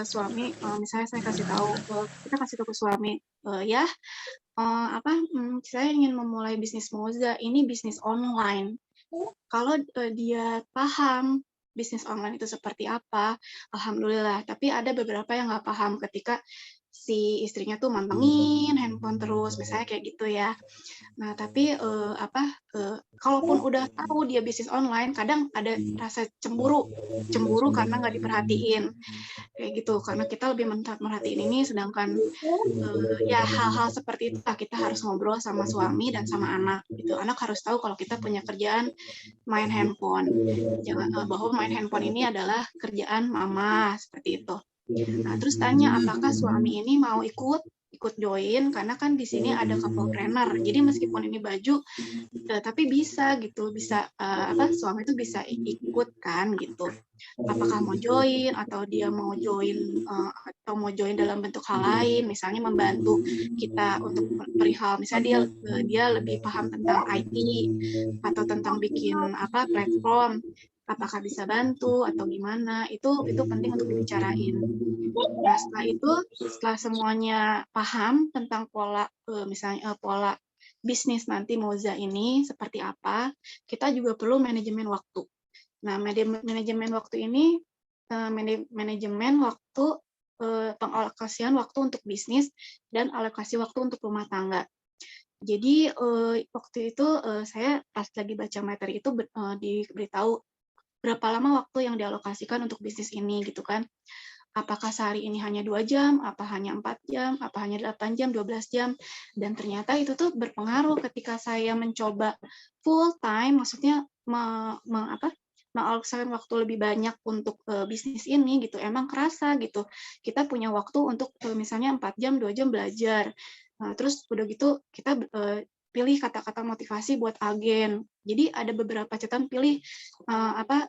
suami, misalnya saya kasih tahu, kita kasih tahu ke suami, "Ya, saya ingin memulai bisnis moza, ini bisnis online." Kalau, dia paham bisnis online itu seperti apa, alhamdulillah. Tapi ada beberapa yang nggak paham ketika si istrinya tuh mantengin handphone terus, misalnya kayak gitu ya. Nah, tapi, kalaupun udah tahu dia bisnis online, kadang ada rasa cemburu cemburu karena nggak diperhatiin, kayak gitu. Karena kita lebih merhatiin ini, sedangkan, ya hal-hal seperti itu lah kita harus ngobrol sama suami dan sama anak, gitu. Anak harus tahu kalau kita punya kerjaan main handphone. Bahwa main handphone ini adalah kerjaan mama, seperti itu. Nah, terus tanya apakah suami ini mau ikut join karena kan di sini ada couple trainer. Jadi meskipun ini baju, tapi bisa gitu, bisa suami itu bisa ikut kan gitu. Apakah mau join atau dia mau join atau mau join dalam bentuk hal lain, misalnya membantu kita untuk perihal misalnya dia lebih paham tentang IT atau tentang bikin platform, apakah bisa bantu atau gimana, itu penting untuk dibicarain. Nah, setelah semuanya paham tentang pola, misalnya, pola bisnis nanti Moza ini seperti apa, kita juga perlu manajemen waktu. Nah, manajemen waktu ini, manajemen waktu, pengalokasian waktu untuk bisnis dan alokasi waktu untuk rumah tangga. Jadi, waktu itu, saya pas lagi baca materi itu diberitahu berapa lama waktu yang dialokasikan untuk bisnis ini, gitu kan. Apakah sehari ini hanya 2 jam, apa hanya 4 jam, apa hanya 8 jam, 12 jam, dan ternyata itu tuh berpengaruh ketika saya mencoba full time, maksudnya mengalokasikan waktu lebih banyak untuk, bisnis ini gitu, emang kerasa gitu. Kita punya waktu untuk, misalnya 4 jam, 2 jam belajar. Terus udah gitu kita, pilih kata-kata motivasi buat agen. Jadi ada beberapa catatan pilih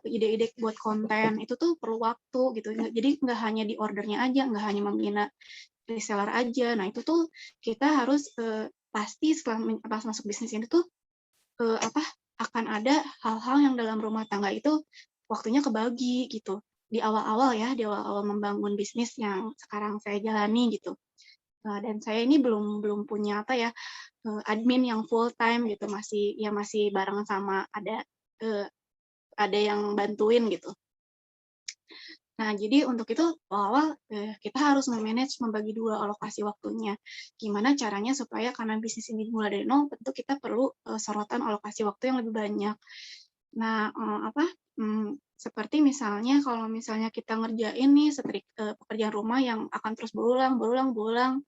ide-ide buat konten itu tuh perlu waktu gitu. Jadi nggak hanya di ordernya aja, nggak hanya membina reseller aja. Nah itu tuh kita harus pasti setelah pas masuk bisnis ini tuh eh, apa akan ada hal-hal yang dalam rumah tangga itu waktunya kebagi gitu. Di awal-awal ya, di awal-awal membangun bisnis yang sekarang saya jalani gitu. Dan saya ini belum belum punya admin yang full time gitu, masih bareng sama eh, ada yang bantuin gitu. Nah, jadi untuk itu awal-awal kita harus membagi dua alokasi waktunya. Gimana caranya supaya karena bisnis ini mulai dari nol, tentu kita perlu sorotan alokasi waktu yang lebih banyak. Nah, seperti misalnya kalau misalnya kita ngerjain nih pekerjaan rumah yang akan terus berulang, berulang, berulang,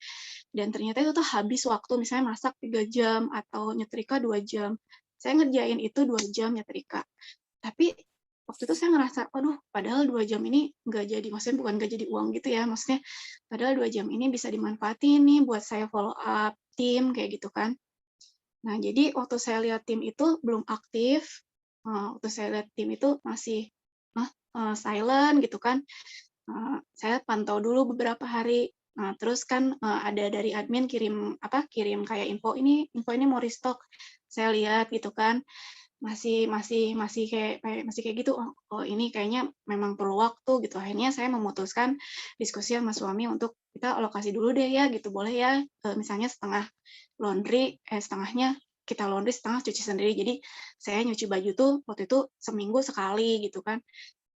dan ternyata itu tuh habis waktu, misalnya masak 3 jam atau nyetrika 2 jam. Saya ngerjain itu 2 jam nyetrika. Tapi waktu itu saya ngerasa, aduh padahal 2 jam ini nggak jadi, maksudnya bukan nggak jadi uang gitu ya, maksudnya padahal 2 jam ini bisa dimanfaatin nih buat saya follow up tim, kayak gitu kan. Nah, jadi waktu saya lihat tim itu belum aktif, waktu saya lihat tim itu masih silent gitu kan, saya pantau dulu beberapa hari. Nah, terus kan ada dari admin kirim kayak info ini mau restock. Saya lihat gitu kan, masih kayak gitu, oh ini kayaknya memang perlu waktu gitu. Akhirnya saya memutuskan diskusi sama suami untuk kita alokasi dulu deh ya gitu, boleh ya, misalnya setengahnya kita laundry, setengah cuci sendiri. Jadi saya nyuci baju tuh waktu itu seminggu sekali gitu kan.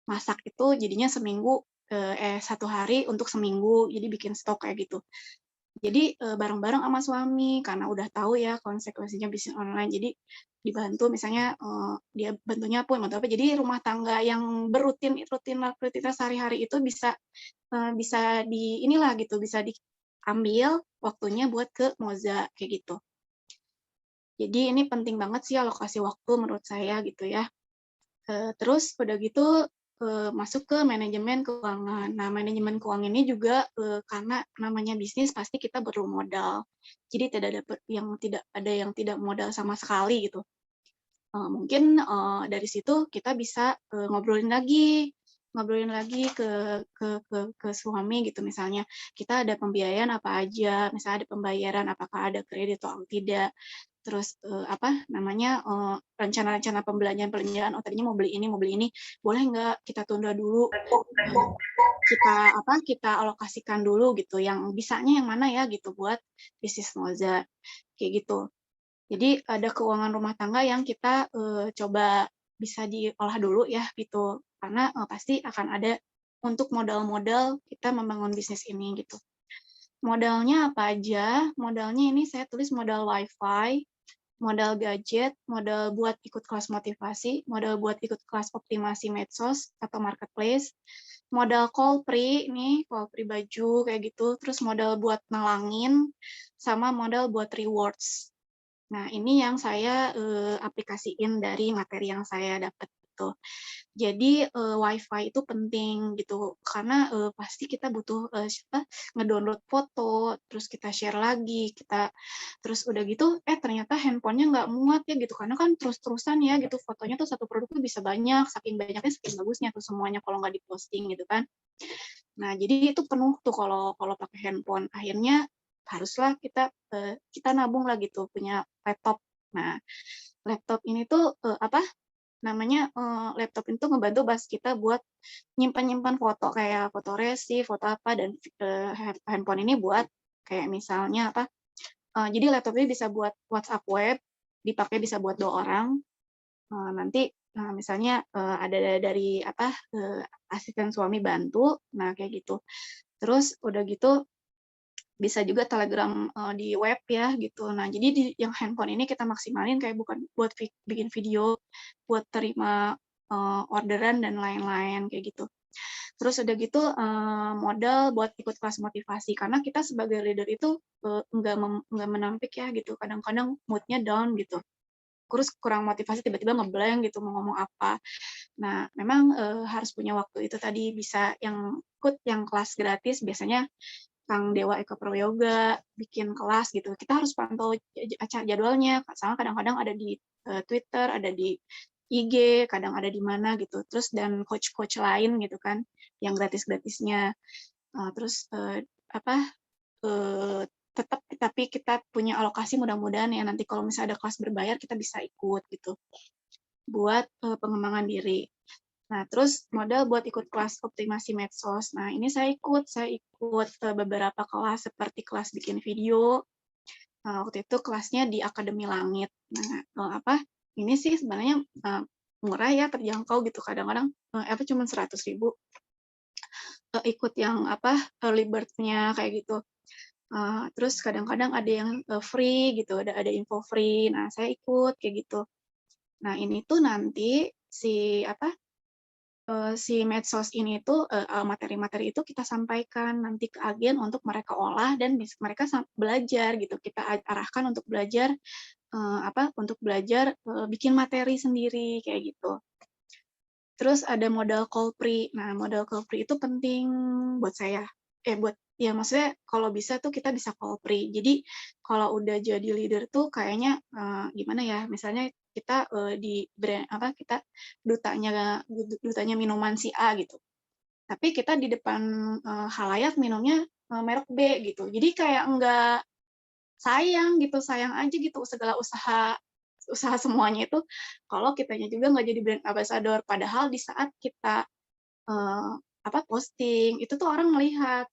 Masak itu jadinya satu hari untuk seminggu, jadi bikin stok kayak gitu. Jadi, bareng-bareng sama suami, karena udah tahu ya konsekuensinya bisnis online, jadi dibantu misalnya, dia bantu apa, jadi rumah tangga yang rutinitas sehari-hari itu bisa inilah gitu, bisa diambil waktunya buat ke Moza, kayak gitu. Jadi ini penting banget sih alokasi waktu menurut saya gitu ya. Terus udah gitu, masuk ke manajemen keuangan. Nah, manajemen keuangan ini juga, karena namanya bisnis pasti kita perlu modal. Jadi tidak ada yang tidak modal sama sekali gitu. Mungkin, dari situ kita bisa, ngobrolin lagi ke suami gitu misalnya, kita ada pembiayaan apa aja, misalnya ada pembayaran apakah ada kredit atau tidak. terus rencana-rencana pembelanjaan, oh tadinya mau beli ini, boleh nggak kita tunda dulu, kita alokasikan dulu gitu, yang bisanya yang mana ya gitu buat bisnis Moza, kayak gitu. Jadi ada keuangan rumah tangga yang kita coba bisa diolah dulu ya gitu, karena pasti akan ada untuk modal-modal kita membangun bisnis ini gitu. Modalnya apa aja? Modalnya ini saya tulis modal WiFi, modal gadget, modal buat ikut kelas motivasi, modal buat ikut kelas optimasi medsos atau marketplace, modal call pre baju kayak gitu, terus modal buat nalangin, sama modal buat rewards. Nah, ini yang saya aplikasiin dari materi yang saya dapat gitu. Jadi WiFi itu penting gitu, karena pasti kita butuh ngedownload foto, terus kita share lagi, terus udah gitu, ternyata handphonenya nggak muat ya gitu, karena kan terus-terusan ya gitu, fotonya tuh satu produk tuh bisa banyak, saking banyaknya saking bagusnya tuh semuanya kalau nggak diposting gitu kan. Nah, jadi itu penuh tuh kalau pakai handphone. Akhirnya haruslah kita nabung lah gitu, punya laptop. Nah, laptop ini tuh laptop itu ngebantu kita buat nyimpan-nyimpan foto kayak foto resi, foto apa, dan handphone ini buat kayak misalnya jadi laptop ini bisa buat WhatsApp web, dipakai bisa buat 2 orang. Nanti misalnya ada dari asisten suami bantu, nah kayak gitu. Terus udah gitu bisa juga Telegram di web ya gitu. Nah, jadi di yang handphone ini kita maksimalin kayak bukan buat bikin video, buat terima orderan dan lain-lain kayak gitu. Terus udah gitu modal buat ikut kelas motivasi, karena kita sebagai leader itu nggak menampik ya gitu. Kadang-kadang mood-nya down gitu. Terus kurang motivasi, tiba-tiba ngeblank gitu mau ngomong apa. Nah, memang harus punya waktu itu tadi, bisa yang ikut yang kelas gratis, biasanya Kang Dewa Eko Prayoga bikin kelas gitu. Kita harus pantau jadwalnya, sama kadang-kadang ada di Twitter, ada di IG, kadang ada di mana gitu. Terus dan coach-coach lain gitu kan, yang gratis-gratisnya. Terus tetap tapi kita punya alokasi, mudah-mudahan ya nanti kalau misalnya ada kelas berbayar kita bisa ikut gitu buat pengembangan diri. Nah, terus modal buat ikut kelas optimasi medsos. Nah, ini saya ikut beberapa kelas seperti kelas bikin video. Waktu itu kelasnya di Akademi Langit. Nah, ini sih sebenarnya murah ya, terjangkau gitu. Kadang-kadang cuma 100.000 ikut yang early bird-nya kayak gitu. Terus kadang-kadang ada yang free gitu, ada info free. Nah, saya ikut kayak gitu. Nah, ini tuh nanti si medsos ini tuh materi-materi itu kita sampaikan nanti ke agen untuk mereka olah dan mereka belajar gitu. Kita arahkan untuk belajar bikin materi sendiri kayak gitu. Terus ada modal call pre. Nah, modal call pre itu penting buat saya. Maksudnya kalau bisa tuh kita bisa call pre. Jadi kalau udah jadi leader tuh kayaknya gimana ya? Misalnya kita di brand kita dutanya minuman si A gitu. Tapi kita di depan halayak minumnya merek B gitu. Jadi kayak enggak sayang gitu, sayang aja gitu segala usaha semuanya itu kalau kitanya juga nggak jadi brand ambassador. Padahal di saat kita posting itu tuh orang melihat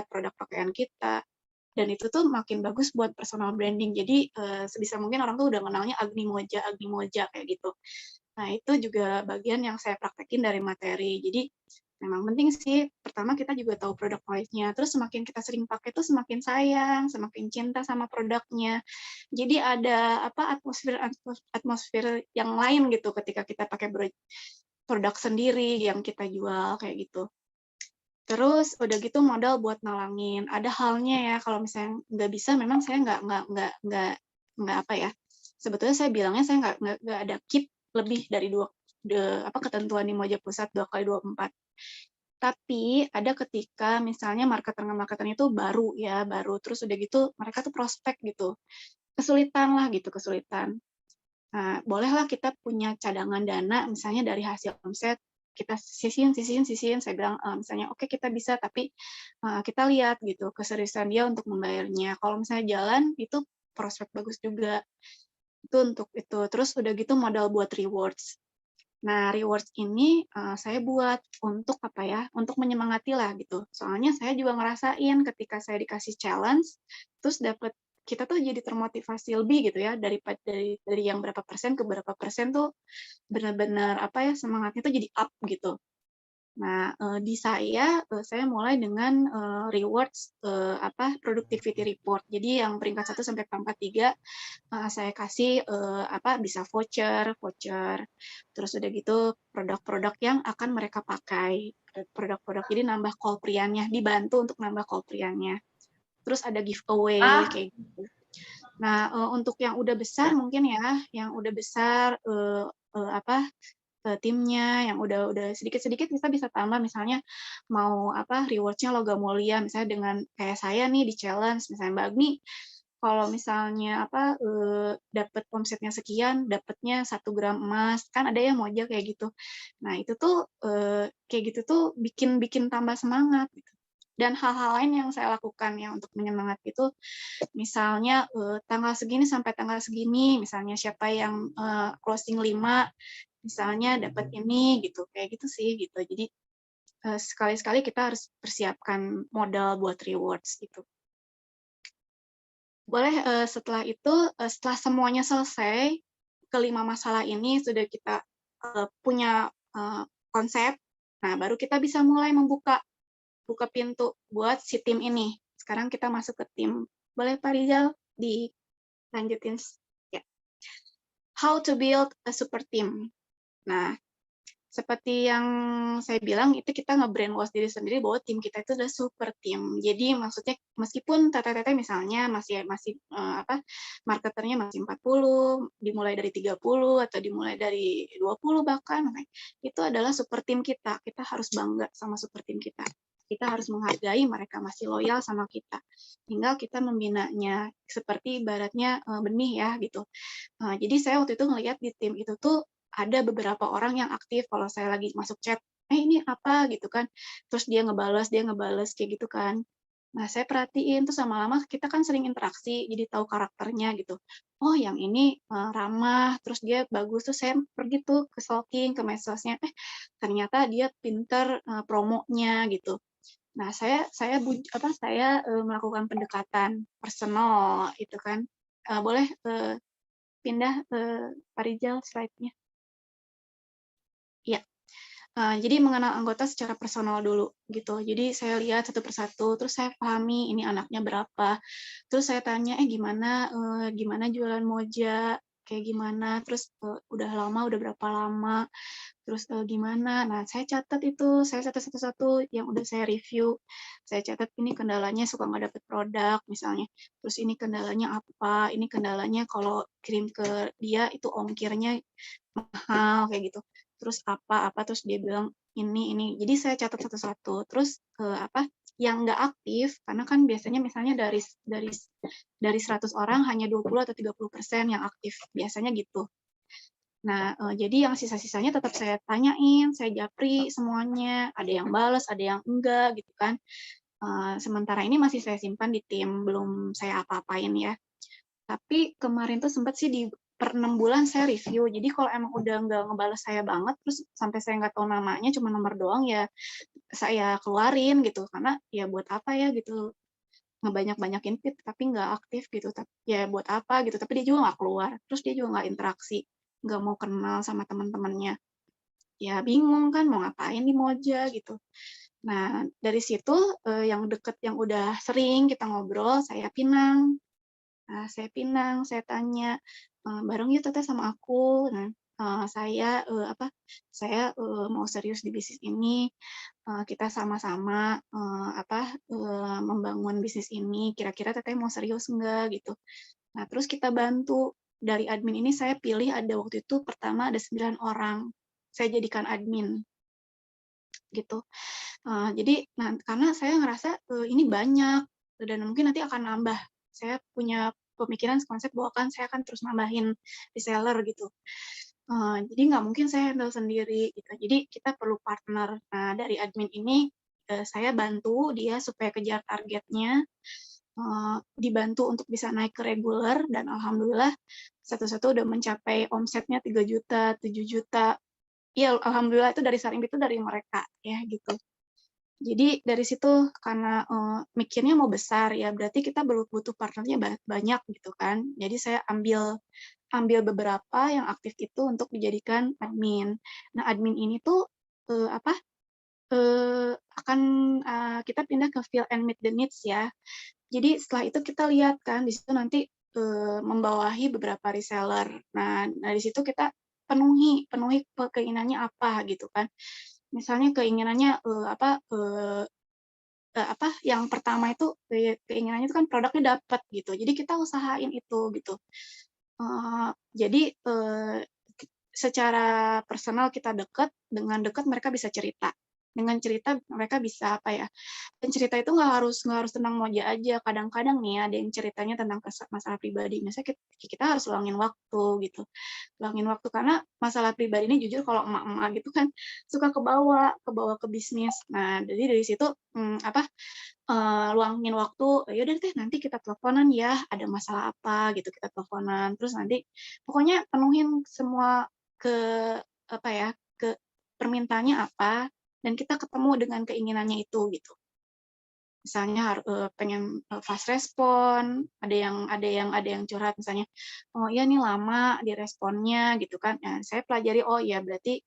produk pakaian kita, dan itu tuh makin bagus buat personal branding. Jadi sebisa mungkin orang tuh udah kenalnya Agni Moja kayak gitu. Nah, itu juga bagian yang saya praktekin dari materi. Jadi memang penting sih, pertama kita juga tahu produk knowledge-nya, terus semakin kita sering pakai tuh semakin sayang, semakin cinta sama produknya. Jadi ada atmosfer yang lain gitu ketika kita pakai produk sendiri yang kita jual kayak gitu. Terus udah gitu modal buat nalangin. Ada halnya ya kalau misalnya nggak bisa, memang saya nggak sebetulnya saya bilangnya saya nggak ada keep lebih dari ketentuan di Moja Pusat 2x24. Tapi ada ketika misalnya marketer itu baru terus udah gitu mereka tuh prospek gitu. Kesulitan. Nah, bolehlah kita punya cadangan dana misalnya dari hasil omset, kita sisihin, saya bilang misalnya oke, kita bisa, tapi kita lihat gitu keseriusan dia untuk membayarnya. Kalau misalnya jalan itu prospek bagus juga. Itu untuk itu. Terus udah gitu modal buat rewards. Nah, rewards ini saya buat untuk apa ya? Untuk menyemangati lah gitu. Soalnya saya juga ngerasain ketika saya dikasih challenge, terus dapat kita tuh jadi termotivasi lebih gitu ya dari yang berapa persen ke berapa persen tuh benar-benar apa ya semangatnya tuh jadi up gitu. Nah, di saya mulai dengan rewards apa productivity report. Jadi yang peringkat 1 sampai peringkat 3 saya kasih apa bisa voucher, voucher. Terus udah gitu produk-produk yang akan mereka pakai. Produk-produk jadi nambah call-priannya, dibantu untuk nambah call-priannya. Terus ada giveaway kayak gitu. Nah, untuk yang udah besar mungkin ya, yang udah besar apa timnya yang udah sedikit-sedikit kita bisa tambah misalnya mau apa reward-nya logam mulia misalnya dengan kayak saya nih di challenge misalnya Mbak Agni kalau misalnya apa dapat omsetnya sekian dapatnya 1 gram emas kan ada yang Moja kayak gitu. Nah itu tuh kayak gitu tuh bikin bikin tambah semangat gitu. Dan hal-hal lain yang saya lakukan ya untuk menyemangati itu misalnya tanggal segini sampai tanggal segini misalnya siapa yang closing 5 misalnya dapat ini gitu kayak gitu sih gitu jadi sekali-sekali kita harus persiapkan modal buat rewards gitu boleh setelah itu setelah semuanya selesai kelima masalah ini sudah kita punya konsep nah baru kita bisa mulai buka pintu buat si tim ini sekarang kita masuk ke tim boleh Pak Rizal dilanjutin ya how to build a super team nah seperti yang saya bilang itu kita nge-brainwash diri sendiri bahwa tim kita itu adalah super tim. Jadi maksudnya meskipun Teteh misalnya masih masih apa marketernya masih 40, dimulai dari 30 atau dimulai dari 20 bahkan itu adalah super tim kita. Kita harus bangga sama super tim kita. Kita harus menghargai mereka masih loyal sama kita. Tinggal kita membinanya seperti ibaratnya benih ya gitu. Jadi saya waktu itu ngelihat di tim itu tuh ada beberapa orang yang aktif kalau saya lagi masuk chat, ini apa gitu kan. Terus dia ngebales kayak gitu kan. Nah, saya perhatiin tuh sama lama kita kan sering interaksi, jadi tahu karakternya gitu. Oh, yang ini ramah, terus dia bagus tuh saya pergi tuh ke stalking ke medsosnya. Ternyata dia pinter promonya gitu. Nah, saya melakukan pendekatan personal itu kan. Boleh pindah Pak Rizal slide-nya. Iya. Jadi mengenal anggota secara personal dulu gitu. Jadi saya lihat satu persatu, terus saya pahami ini anaknya berapa. Terus saya tanya, gimana jualan Moja, kayak gimana, terus udah lama, udah berapa lama, terus gimana. Nah, saya catat itu, saya catat satu-satu yang udah saya review. Saya catat ini kendalanya suka nggak dapet produk misalnya. Terus ini kendalanya apa, ini kendalanya kalau kirim ke dia itu ongkirnya mahal kayak gitu. Terus apa terus dia bilang ini. Jadi saya catat satu-satu. Terus apa yang nggak aktif karena kan biasanya misalnya dari 100 orang hanya 20 atau 30% yang aktif. Biasanya gitu. Nah, jadi yang sisa-sisanya tetap saya tanyain, saya japri semuanya. Ada yang balas, ada yang enggak gitu kan. Sementara ini masih saya simpan di tim, belum saya apa-apain ya. Tapi kemarin tuh sempat sih per 6 bulan saya review. Jadi kalau emang udah nggak ngebales saya banget, terus sampai saya nggak tahu namanya, cuma nomor doang ya saya keluarin gitu. Karena ya buat apa ya gitu, ngebanyak-banyakin feed tapi nggak aktif gitu. Ya buat apa gitu, tapi dia juga nggak keluar. Terus dia juga nggak interaksi, nggak mau kenal sama teman-temannya. Ya bingung kan mau ngapain di Moja gitu. Nah dari situ yang deket, yang udah sering kita ngobrol, saya pinang. Nah, saya tanya, bareng yuk Teteh sama aku. Nah, saya mau serius di bisnis ini, kita sama-sama membangun bisnis ini. Kira-kira Teteh mau serius enggak gitu. Nah, terus kita bantu. Dari admin ini saya pilih ada waktu itu pertama ada 9 orang. Saya jadikan admin gitu. Jadi karena saya ngerasa ini banyak dan mungkin nanti akan nambah. Saya punya pemikiran konsep bahwa saya akan terus nambahin reseller gitu. Jadi nggak mungkin saya handle sendiri gitu. Jadi kita perlu partner. Nah dari admin ini saya bantu dia supaya kejar targetnya. dibantu untuk bisa naik ke reguler, dan alhamdulillah satu-satu udah mencapai omsetnya 3 juta, 7 juta. Iya, alhamdulillah itu dari saring itu dari mereka ya gitu. Jadi dari situ karena mikirnya mau besar ya berarti kita butuh partnernya banyak gitu kan. Jadi saya ambil beberapa yang aktif itu untuk dijadikan admin. Nah, admin ini tuh apa akan kita pindah ke feel and meet the needs ya. Jadi setelah itu kita lihat kan di situ nanti membawahi beberapa reseller. Nah, dari situ kita penuhi keinginannya apa gitu kan. Misalnya keinginannya apa yang pertama itu keinginannya itu kan produknya dapat gitu. Jadi kita usahain itu gitu. Jadi secara personal kita dekat, dengan dekat mereka bisa cerita. Dengan cerita mereka bisa apa ya? Dan cerita itu nggak harus tentang moja aja. Kadang-kadang nih ada yang ceritanya tentang masalah pribadi. Misalnya kita harus luangin waktu gitu. Luangin waktu karena masalah pribadi ini jujur kalau emak-emak gitu kan suka kebawa ke bisnis. Nah, jadi dari situ apa luangin waktu, ya udah deh nanti kita teleponan ya, ada masalah apa gitu kita teleponan. Terus nanti pokoknya penuhin semua ke apa ya, ke permintaannya apa dan kita ketemu dengan keinginannya itu gitu. Misalnya pengen fast respon, ada yang curhat misalnya, oh iya nih lama diresponnya gitu kan. Nah, saya pelajari oh ya berarti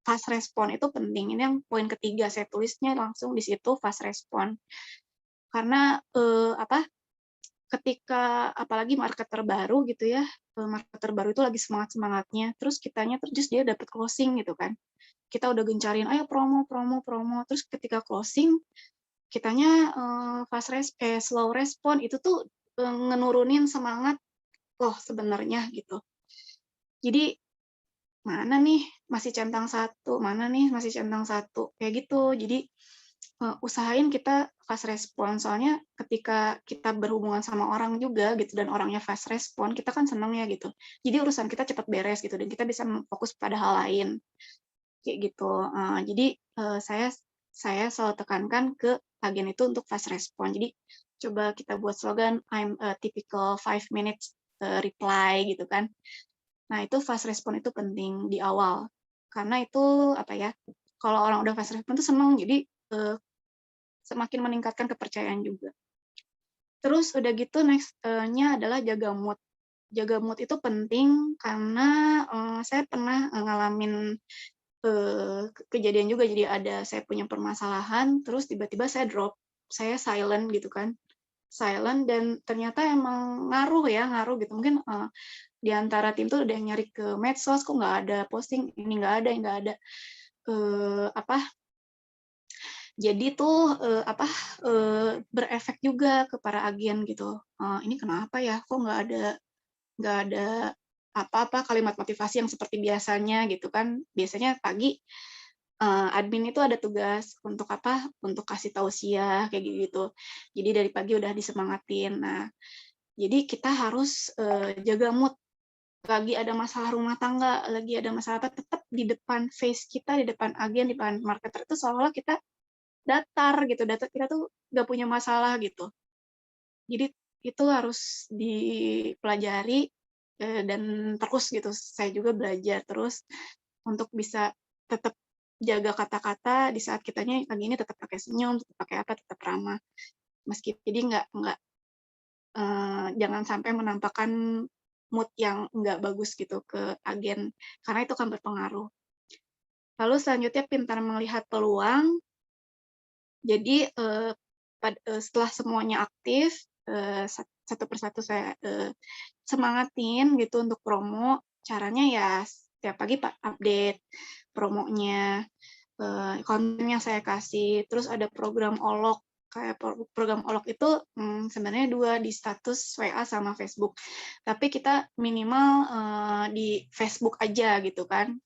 fast respon itu penting. Ini yang poin ketiga saya tulisnya langsung di situ fast respon. Karena apa ketika apalagi marketer baru gitu ya, marketer baru itu lagi semangat-semangatnya, terus kitanya terus dia dapat closing gitu kan. Kita udah gencarin, ayo promo, promo, promo, terus ketika closing, kitanya slow respon, itu tuh ngenurunin semangat loh sebenarnya gitu. Jadi, mana nih masih centang satu, mana nih masih centang satu, kayak gitu. Jadi, usahain kita fast respon, soalnya ketika kita berhubungan sama orang juga gitu dan orangnya fast respon, kita kan seneng ya gitu. Jadi urusan kita cepat beres gitu dan kita bisa fokus pada hal lain kayak gitu. Jadi saya selalu tekankan ke agen itu untuk fast respon. Jadi coba kita buat slogan I'm a typical 5 minutes reply gitu kan. Nah, itu fast respon itu penting di awal. Karena itu apa ya? Kalau orang udah fast respon tuh seneng, jadi semakin meningkatkan kepercayaan juga. Terus udah gitu next-nya adalah jaga mood. Jaga mood itu penting karena saya pernah ngalamin kejadian juga. Jadi saya punya permasalahan, terus tiba-tiba saya drop, saya silent gitu kan. Silent dan ternyata emang ngaruh gitu. Mungkin di antara tim tuh ada yang nyari ke medsos, kok nggak ada posting, ini nggak ada. Apa jadi tuh berefek juga ke para agen gitu. Ini kenapa ya? Kok nggak ada apa-apa kalimat motivasi yang seperti biasanya gitu kan? Biasanya pagi admin itu ada tugas untuk apa? Untuk kasih tausiah kayak gitu. Jadi dari pagi udah disemangatin. Nah, jadi kita harus jaga mood. Lagi ada masalah rumah tangga, lagi ada masalah apa, tetap di depan face kita, di depan agen, di depan marketer itu seolah-olah kita datar gitu, kita tuh nggak punya masalah gitu. Jadi itu harus dipelajari dan terus gitu. Saya juga belajar terus untuk bisa tetap jaga kata-kata di saat kitanya lagi ini tetap pakai senyum, tetap pakai apa, tetap ramah. Jadi nggak jangan sampai menampakkan mood yang nggak bagus gitu ke agen, karena itu akan berpengaruh. Lalu selanjutnya pintar melihat peluang. Jadi setelah semuanya aktif, satu persatu saya semangatin gitu untuk promo. Caranya ya setiap pagi update promonya, kontennya saya kasih, terus ada program olok. Kayak program olok itu sebenarnya 2 di status WA sama Facebook. Tapi kita minimal di Facebook aja gitu kan.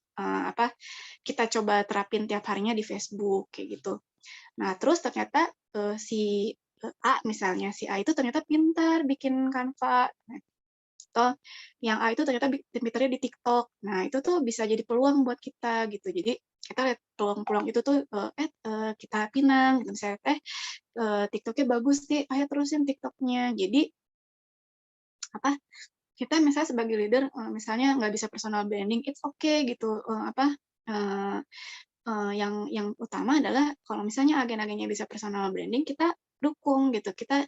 Kita coba terapin tiap harinya di Facebook kayak gitu. Nah, terus ternyata si A misalnya, si A itu ternyata pintar bikin Canva. Nah, Atau yang A itu ternyata pinternya di TikTok. Nah, itu tuh bisa jadi peluang buat kita gitu. Jadi kita lihat peluang-peluang itu tuh, kita pinang gitu, misalnya, TikTok-nya bagus nih, ayo terusin TikTok-nya. Jadi apa, kita misalnya sebagai leader, misalnya nggak bisa personal branding, it's okay gitu, eee yang utama adalah kalau misalnya agen-agennya bisa personal branding, kita dukung gitu. Kita,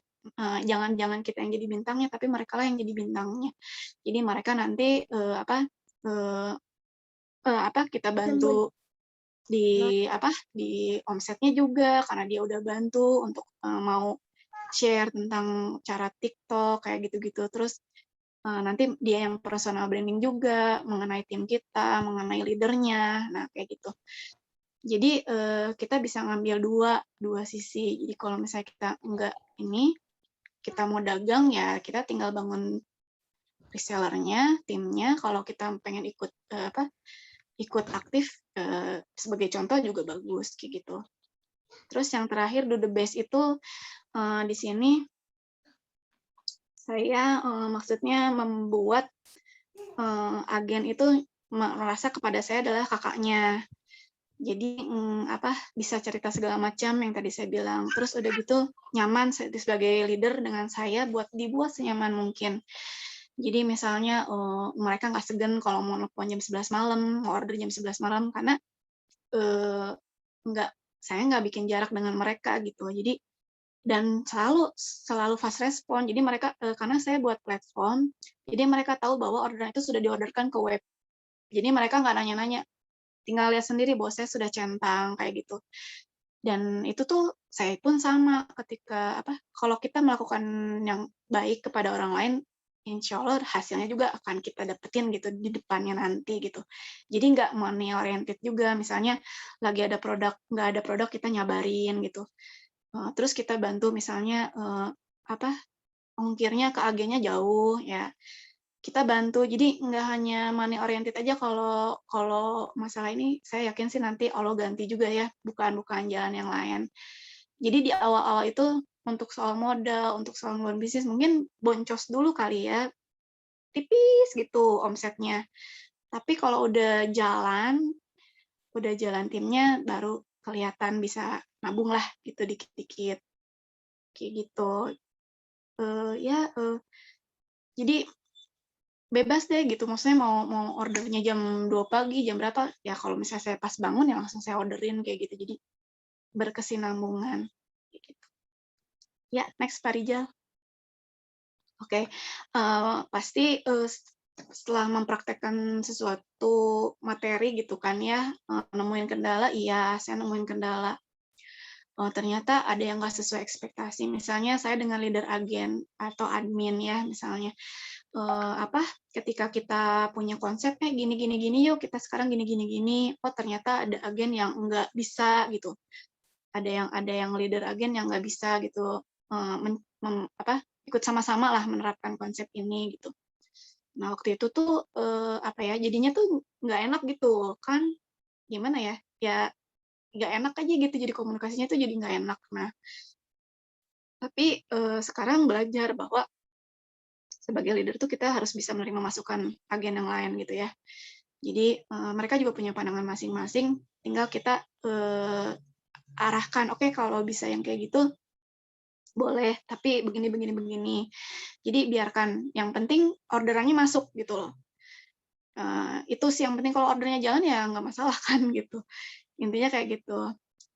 jangan jangan kita yang jadi bintangnya, tapi mereka lah yang jadi bintangnya. Jadi mereka nanti, eee kita bantu di omsetnya juga, karena dia udah bantu untuk, mau share tentang cara TikTok, kayak gitu-gitu. Terus, nanti dia yang personal branding juga, mengenai tim kita, mengenai leader-nya, nah kayak gitu. Jadi, kita bisa ngambil dua sisi. Jadi kalau misalnya kita enggak ini, kita mau dagang, ya kita tinggal bangun reseller-nya, timnya, kalau kita pengen ikut aktif, sebagai contoh juga bagus, kayak gitu. Terus yang terakhir, do the best itu, di sini saya, maksudnya membuat, agen itu merasa kepada saya adalah kakaknya. Jadi, bisa cerita segala macam yang tadi saya bilang. Terus udah gitu nyaman sebagai leader dengan saya dibuat senyaman mungkin. Jadi misalnya, mereka nggak segan kalau mau nelpon jam 11 malam, mau order jam 11 malam, karena, eee, nggak saya nggak bikin jarak dengan mereka gitu. Jadi dan selalu selalu fast respon. Jadi mereka, karena saya buat platform, jadi mereka tahu bahwa orderan itu sudah diorderkan ke web. Jadi mereka nggak nanya-nanya, tinggal lihat sendiri bahwa saya sudah centang, kayak gitu. Dan itu tuh saya pun sama ketika kalau kita melakukan yang baik kepada orang lain, insya Allah hasilnya juga akan kita dapetin gitu di depannya nanti gitu. Jadi nggak money oriented juga, misalnya lagi ada produk, nggak ada produk kita nyabarin gitu. Terus kita bantu misalnya, ongkirnya ke agennya jauh, ya kita bantu. Jadi nggak hanya money oriented aja, kalau kalau masalah ini saya yakin sih nanti Allah ganti juga ya, bukan jalan yang lain. Jadi di awal-awal itu untuk soal modal, untuk soal membangun bisnis mungkin boncos dulu kali ya, tipis gitu omsetnya. Tapi kalau udah jalan timnya, baru kelihatan bisa nabung lah gitu dikit-dikit, kayak gitu. Jadi bebas deh gitu, maksudnya mau mau ordernya jam 2 pagi, jam berapa, ya kalau misalnya saya pas bangun ya langsung saya orderin kayak gitu. Jadi berkesinambungan, kayak gitu. Ya, next Pak Rijal. Oke, pasti, setelah mempraktekkan sesuatu materi gitu kan ya, nemuin kendala, iya saya nemuin kendala. Ternyata ada yang nggak sesuai ekspektasi. Misalnya saya dengan leader agen atau admin ya misalnya, ketika kita punya konsep, gini gini gini yuk, kita sekarang gini gini gini. Oh ternyata ada agen yang nggak bisa gitu. Ada yang leader agen yang nggak bisa gitu, ikut sama-sama lah menerapkan konsep ini gitu. Nah waktu itu tuh, jadinya tuh nggak enak gitu kan, gimana ya, ya nggak enak aja gitu, jadi komunikasinya tuh jadi nggak enak. Nah, tapi, sekarang belajar bahwa sebagai leader tuh kita harus bisa menerima masukan agen yang lain gitu ya. Jadi, mereka juga punya pandangan masing-masing, tinggal kita, arahkan, "Oke, kalau bisa yang kayak gitu, boleh, tapi begini begini begini." Jadi biarkan, yang penting orderannya masuk gitu loh. Itu sih yang penting, kalau ordernya jalan ya nggak masalah kan gitu. Intinya kayak gitu.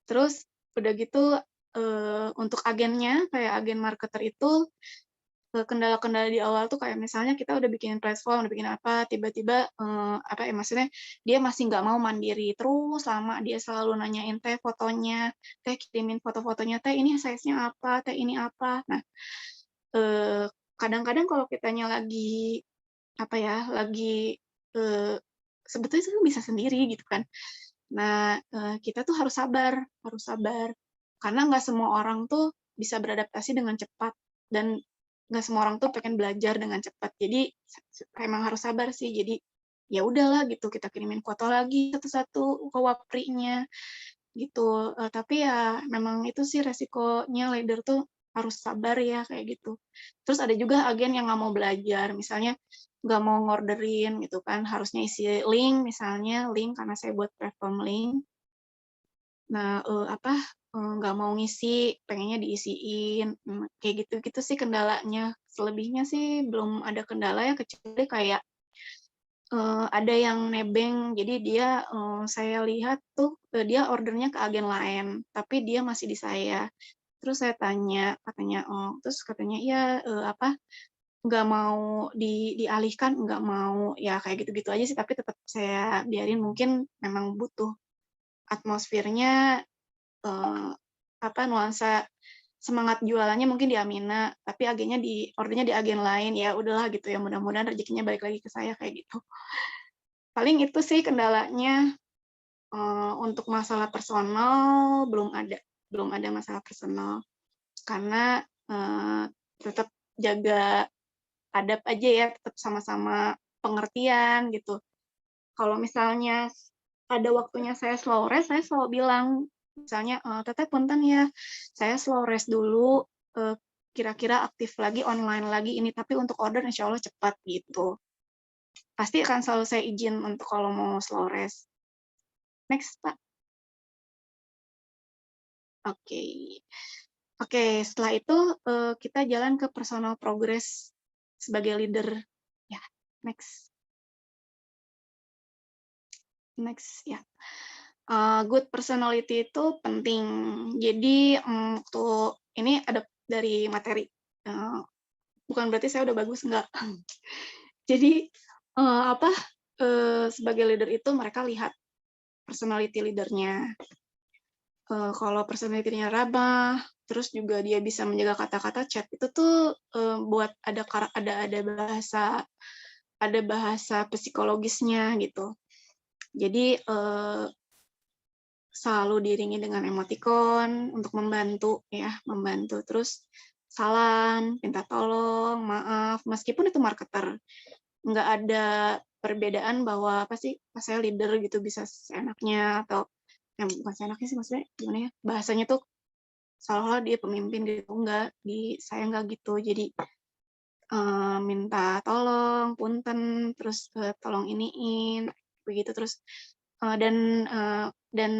Terus udah gitu, untuk agennya, kayak agen marketer itu, kendala-kendala di awal tuh kayak misalnya kita udah bikin platform, udah bikin apa, tiba-tiba, maksudnya dia masih nggak mau mandiri, terus lama dia selalu nanyain, "Teh, fotonya, Teh kirimin foto-fotonya, Teh ini size-nya apa, Teh ini apa." Nah, kadang-kadang kalau kitanya lagi, lagi, sebetulnya itu bisa sendiri gitu kan. Nah, kita tuh harus sabar, karena nggak semua orang tuh bisa beradaptasi dengan cepat, dan nggak semua orang tuh pengen belajar dengan cepat. Jadi emang harus sabar sih. Jadi ya udahlah gitu, kita kirimin foto lagi satu-satu ke Wapri-nya gitu. Tapi ya memang itu sih resikonya leader tuh, harus sabar ya kayak gitu. Terus ada juga agen yang nggak mau belajar, misalnya nggak mau ngorderin gitu kan, harusnya isi link misalnya, link karena saya buat platform link. Nah, nggak mau ngisi, pengennya diisiin, kayak gitu-gitu sih kendalanya. Selebihnya sih belum ada kendala ya, kecuali kayak ada yang nebeng, jadi dia, saya lihat tuh, dia ordernya ke agen lain, tapi dia masih di saya. Terus saya tanya, terus katanya, "Iya, nggak mau dialihkan?" "Nggak mau." Ya kayak gitu-gitu aja sih, tapi tetap saya biarin, mungkin memang butuh atmosfernya, eee, nuansa semangat jualannya mungkin di Amina, tapi ordernya di agen lain, ya udahlah gitu ya, mudah-mudahan rezekinya balik lagi ke saya, kayak gitu. Paling itu sih kendalanya, untuk masalah personal belum ada masalah personal. Karena, tetap jaga adab aja ya, tetap sama-sama pengertian gitu. Kalau misalnya ada waktunya saya slow rest, saya selalu bilang, misalnya, "Teteh punten ya, saya slow rest dulu, kira-kira aktif lagi, online lagi ini, tapi untuk order insya Allah cepat," gitu. Pasti akan selalu saya izin untuk kalau mau slow rest. Next, Pak. Oke. Oke, setelah itu, kita jalan ke personal progress sebagai leader. Ya, next next, ya. Good personality itu penting. Jadi, waktu ini ada dari materi, eee, bukan berarti saya udah bagus, enggak. Jadi, sebagai leader itu mereka lihat personality leader-nya. Kalau personality-nya ramah, terus juga dia bisa menjaga kata-kata chat, itu tuh, buat ada bahasa psikologisnya gitu. Jadi, selalu diiringi dengan emoticon untuk membantu ya, membantu. Terus salam, minta tolong, maaf, meskipun itu marketer. Nggak ada perbedaan bahwa apa sih, pas saya leader gitu bisa seenaknya atau bukan seenaknya sih, maksudnya gimana ya, bahasanya tuh seolah-olah dia pemimpin gitu, enggak, saya enggak gitu. Jadi, minta tolong, punten, terus, tolong iniin, begitu. Terus, dan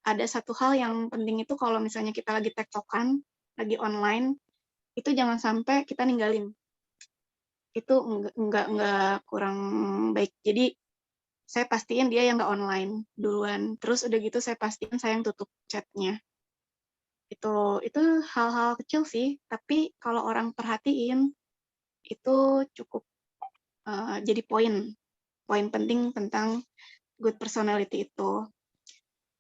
ada satu hal yang penting itu kalau misalnya kita lagi tektokan, lagi online, itu jangan sampai kita ninggalin. Itu enggak kurang baik. Jadi, saya pastiin dia yang nggak online duluan, terus udah gitu saya pastiin saya yang tutup chat-nya. Itu hal-hal kecil sih, tapi kalau orang perhatiin, itu cukup, jadi poin penting tentang good personality itu.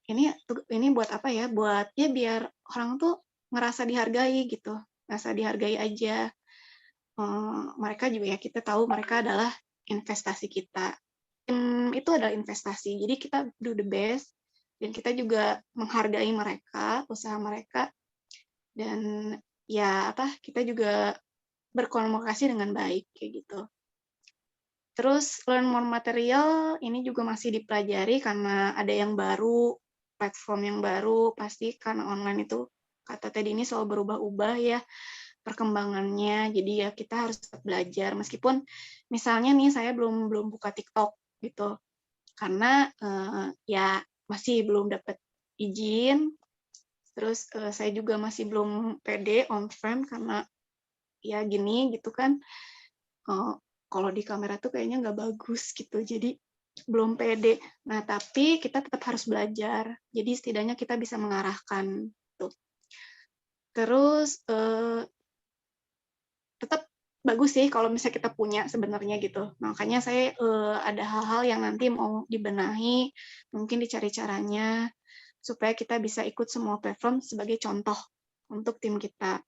Ini buat apa ya, buat ya biar orang tuh ngerasa dihargai gitu, ngerasa dihargai aja. Mereka juga ya kita tahu mereka adalah investasi kita. Itu adalah investasi, jadi kita do the best, dan kita juga menghargai mereka, usaha mereka, dan ya kita juga berkomunikasi dengan baik, kayak gitu. Terus learn more material, ini juga masih dipelajari karena ada yang baru, platform yang baru, pasti karena online itu, kata tadi ini selalu berubah-ubah ya, perkembangannya, jadi ya kita harus tetap belajar, meskipun misalnya nih saya belum buka TikTok gitu, karena, ya masih belum dapat izin, terus, saya juga masih belum pede on frame karena ya gini gitu kan, kalau di kamera tuh kayaknya nggak bagus gitu, jadi belum pede. Nah, tapi kita tetap harus belajar, jadi setidaknya kita bisa mengarahkan tuh. Terus, tetap bagus sih kalau misalnya kita punya sebenarnya gitu. Makanya saya, ada hal-hal yang nanti mau dibenahi, mungkin dicari caranya, supaya kita bisa ikut semua platform sebagai contoh untuk tim kita.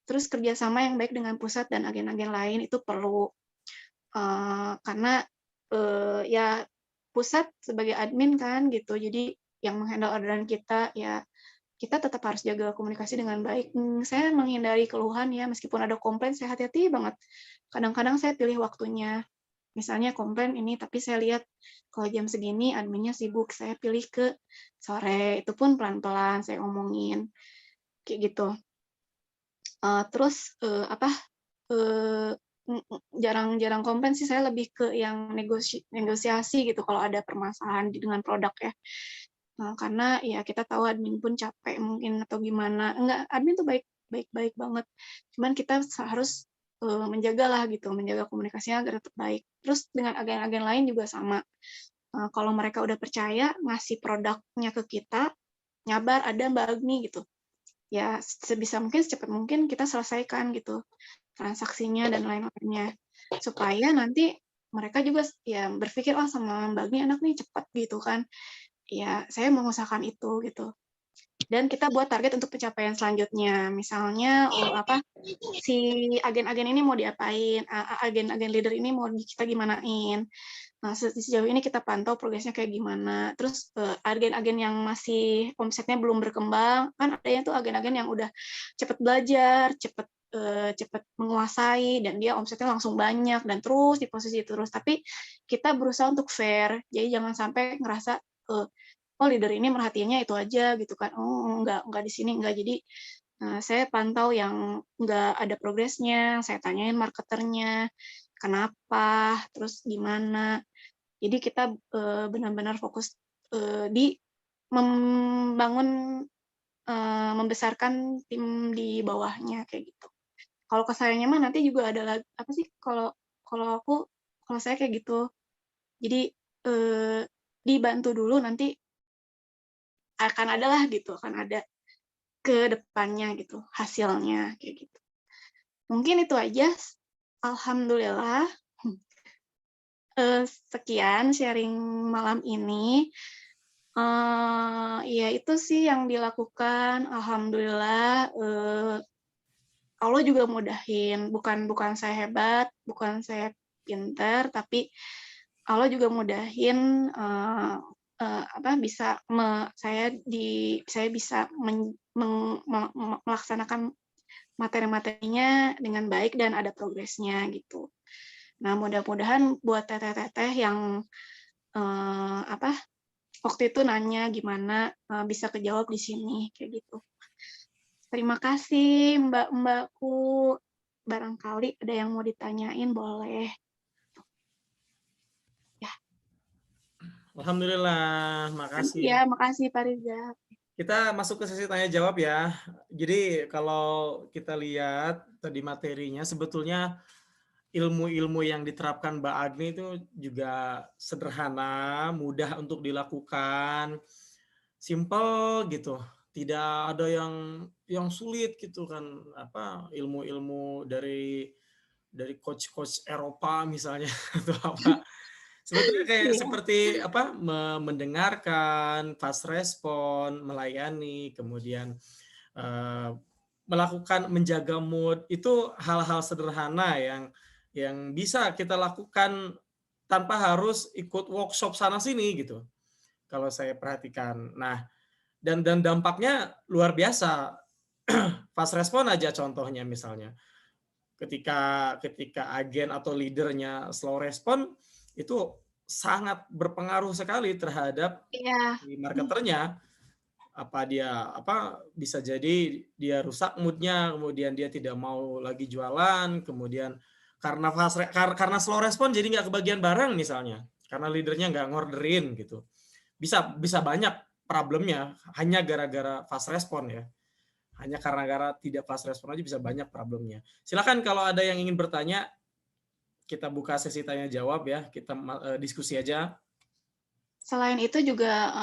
Terus kerjasama yang baik dengan pusat dan agen-agen lain itu perlu, karena, ya pusat sebagai admin kan gitu, jadi yang menghandle orderan kita, ya kita tetap harus jaga komunikasi dengan baik. Saya menghindari keluhan ya, meskipun ada komplain saya hati-hati banget. Kadang-kadang saya pilih waktunya. Misalnya komplain ini, tapi saya lihat kalau jam segini adminnya sibuk, saya pilih ke sore. Itu pun pelan-pelan saya omongin, kayak gitu. Terus, eee, jarang komplain sih, saya lebih ke yang negosiasi gitu kalau ada permasalahan dengan produk ya. Karena ya kita tahu admin pun capek mungkin atau gimana, enggak, admin tuh baik banget. Cuman kita harus, menjagalah gitu, menjaga komunikasinya agar tetap baik. Terus dengan agen-agen lain juga sama, kalau mereka udah percaya ngasih produknya ke kita, "Nyabar, ada Mbak Agni," gitu. Ya sebisa mungkin, secepat mungkin kita selesaikan gitu, transaksinya dan lain-lainnya. Supaya nanti mereka juga ya berpikir, "Oh sama Mbak Agni enak nih, cepet," gitu kan. Ya saya mengusahakan itu gitu. Dan kita buat target untuk pencapaian selanjutnya. Misalnya, si agen-agen ini mau diapain, agen-agen leader ini mau kita gimanain. Nah, sejauh ini kita pantau progresnya kayak gimana. Terus, agen-agen yang masih omsetnya belum berkembang, kan ada yang tuh agen-agen yang udah cepet belajar, cepet menguasai, dan dia omsetnya langsung banyak, dan terus di posisi itu terus. Tapi kita berusaha untuk fair, jadi jangan sampai ngerasa, eee, "Oh, leader ini merhatiinnya itu aja," gitu kan. "Oh, enggak di sini," enggak. Jadi, saya pantau yang nggak ada progresnya, saya tanyain marketernya, kenapa, terus gimana. Jadi kita, benar-benar fokus, di membangun, membesarkan tim di bawahnya, kayak gitu. Kalau ke sayanya mah nanti juga ada apa sih, kalau kalau aku kalau saya kayak gitu. Jadi, eee, dibantu dulu, nanti akan ada lah gitu, akan ada ke depannya gitu, hasilnya, kayak gitu. Mungkin itu aja, alhamdulillah. Sekian sharing malam ini. Ya itu sih yang dilakukan, alhamdulillah, Allah juga mudahin, bukan bukan saya hebat, bukan saya pinter, tapi Allah juga mudahin, bisa saya bisa melaksanakan materi-materinya dengan baik dan ada progresnya gitu. Nah, mudah-mudahan buat teteh-teteh yang, apa, waktu itu nanya gimana, bisa kejawab di sini, kayak gitu. Terima kasih Mbak-mbakku. Barangkali ada yang mau ditanyain, boleh. Ya, Alhamdulillah, makasih. ya makasih Pak Riza. Kita masuk ke sesi tanya jawab ya. Jadi kalau kita lihat tadi materinya, sebetulnya ilmu-ilmu yang diterapkan Mbak Agni itu juga sederhana, mudah untuk dilakukan, simple gitu. Tidak ada yang sulit gitu kan, apa ilmu-ilmu dari coach-coach Eropa misalnya atau apa. Sebetulnya kayak Iya, seperti apa, mendengarkan, fast respon, melayani, kemudian, eee, melakukan menjaga mood, itu hal-hal sederhana yang bisa kita lakukan tanpa harus ikut workshop sana sini gitu, kalau saya perhatikan. Nah, dan dampaknya luar biasa. Fast respon aja contohnya misalnya. Ketika agen atau leader-nya slow respon, itu sangat berpengaruh sekali terhadap iya, si marketernya. Bisa jadi dia rusak mood-nya, kemudian dia tidak mau lagi jualan, kemudian karena slow respon jadi nggak kebagian barang misalnya, karena leader-nya nggak ngorderin gitu. Bisa banyak problemnya hanya gara-gara fast respon ya. Hanya karena tidak fast respon aja bisa banyak problemnya. Silakan kalau ada yang ingin bertanya, kita buka sesi tanya jawab ya, kita diskusi aja. selain itu juga,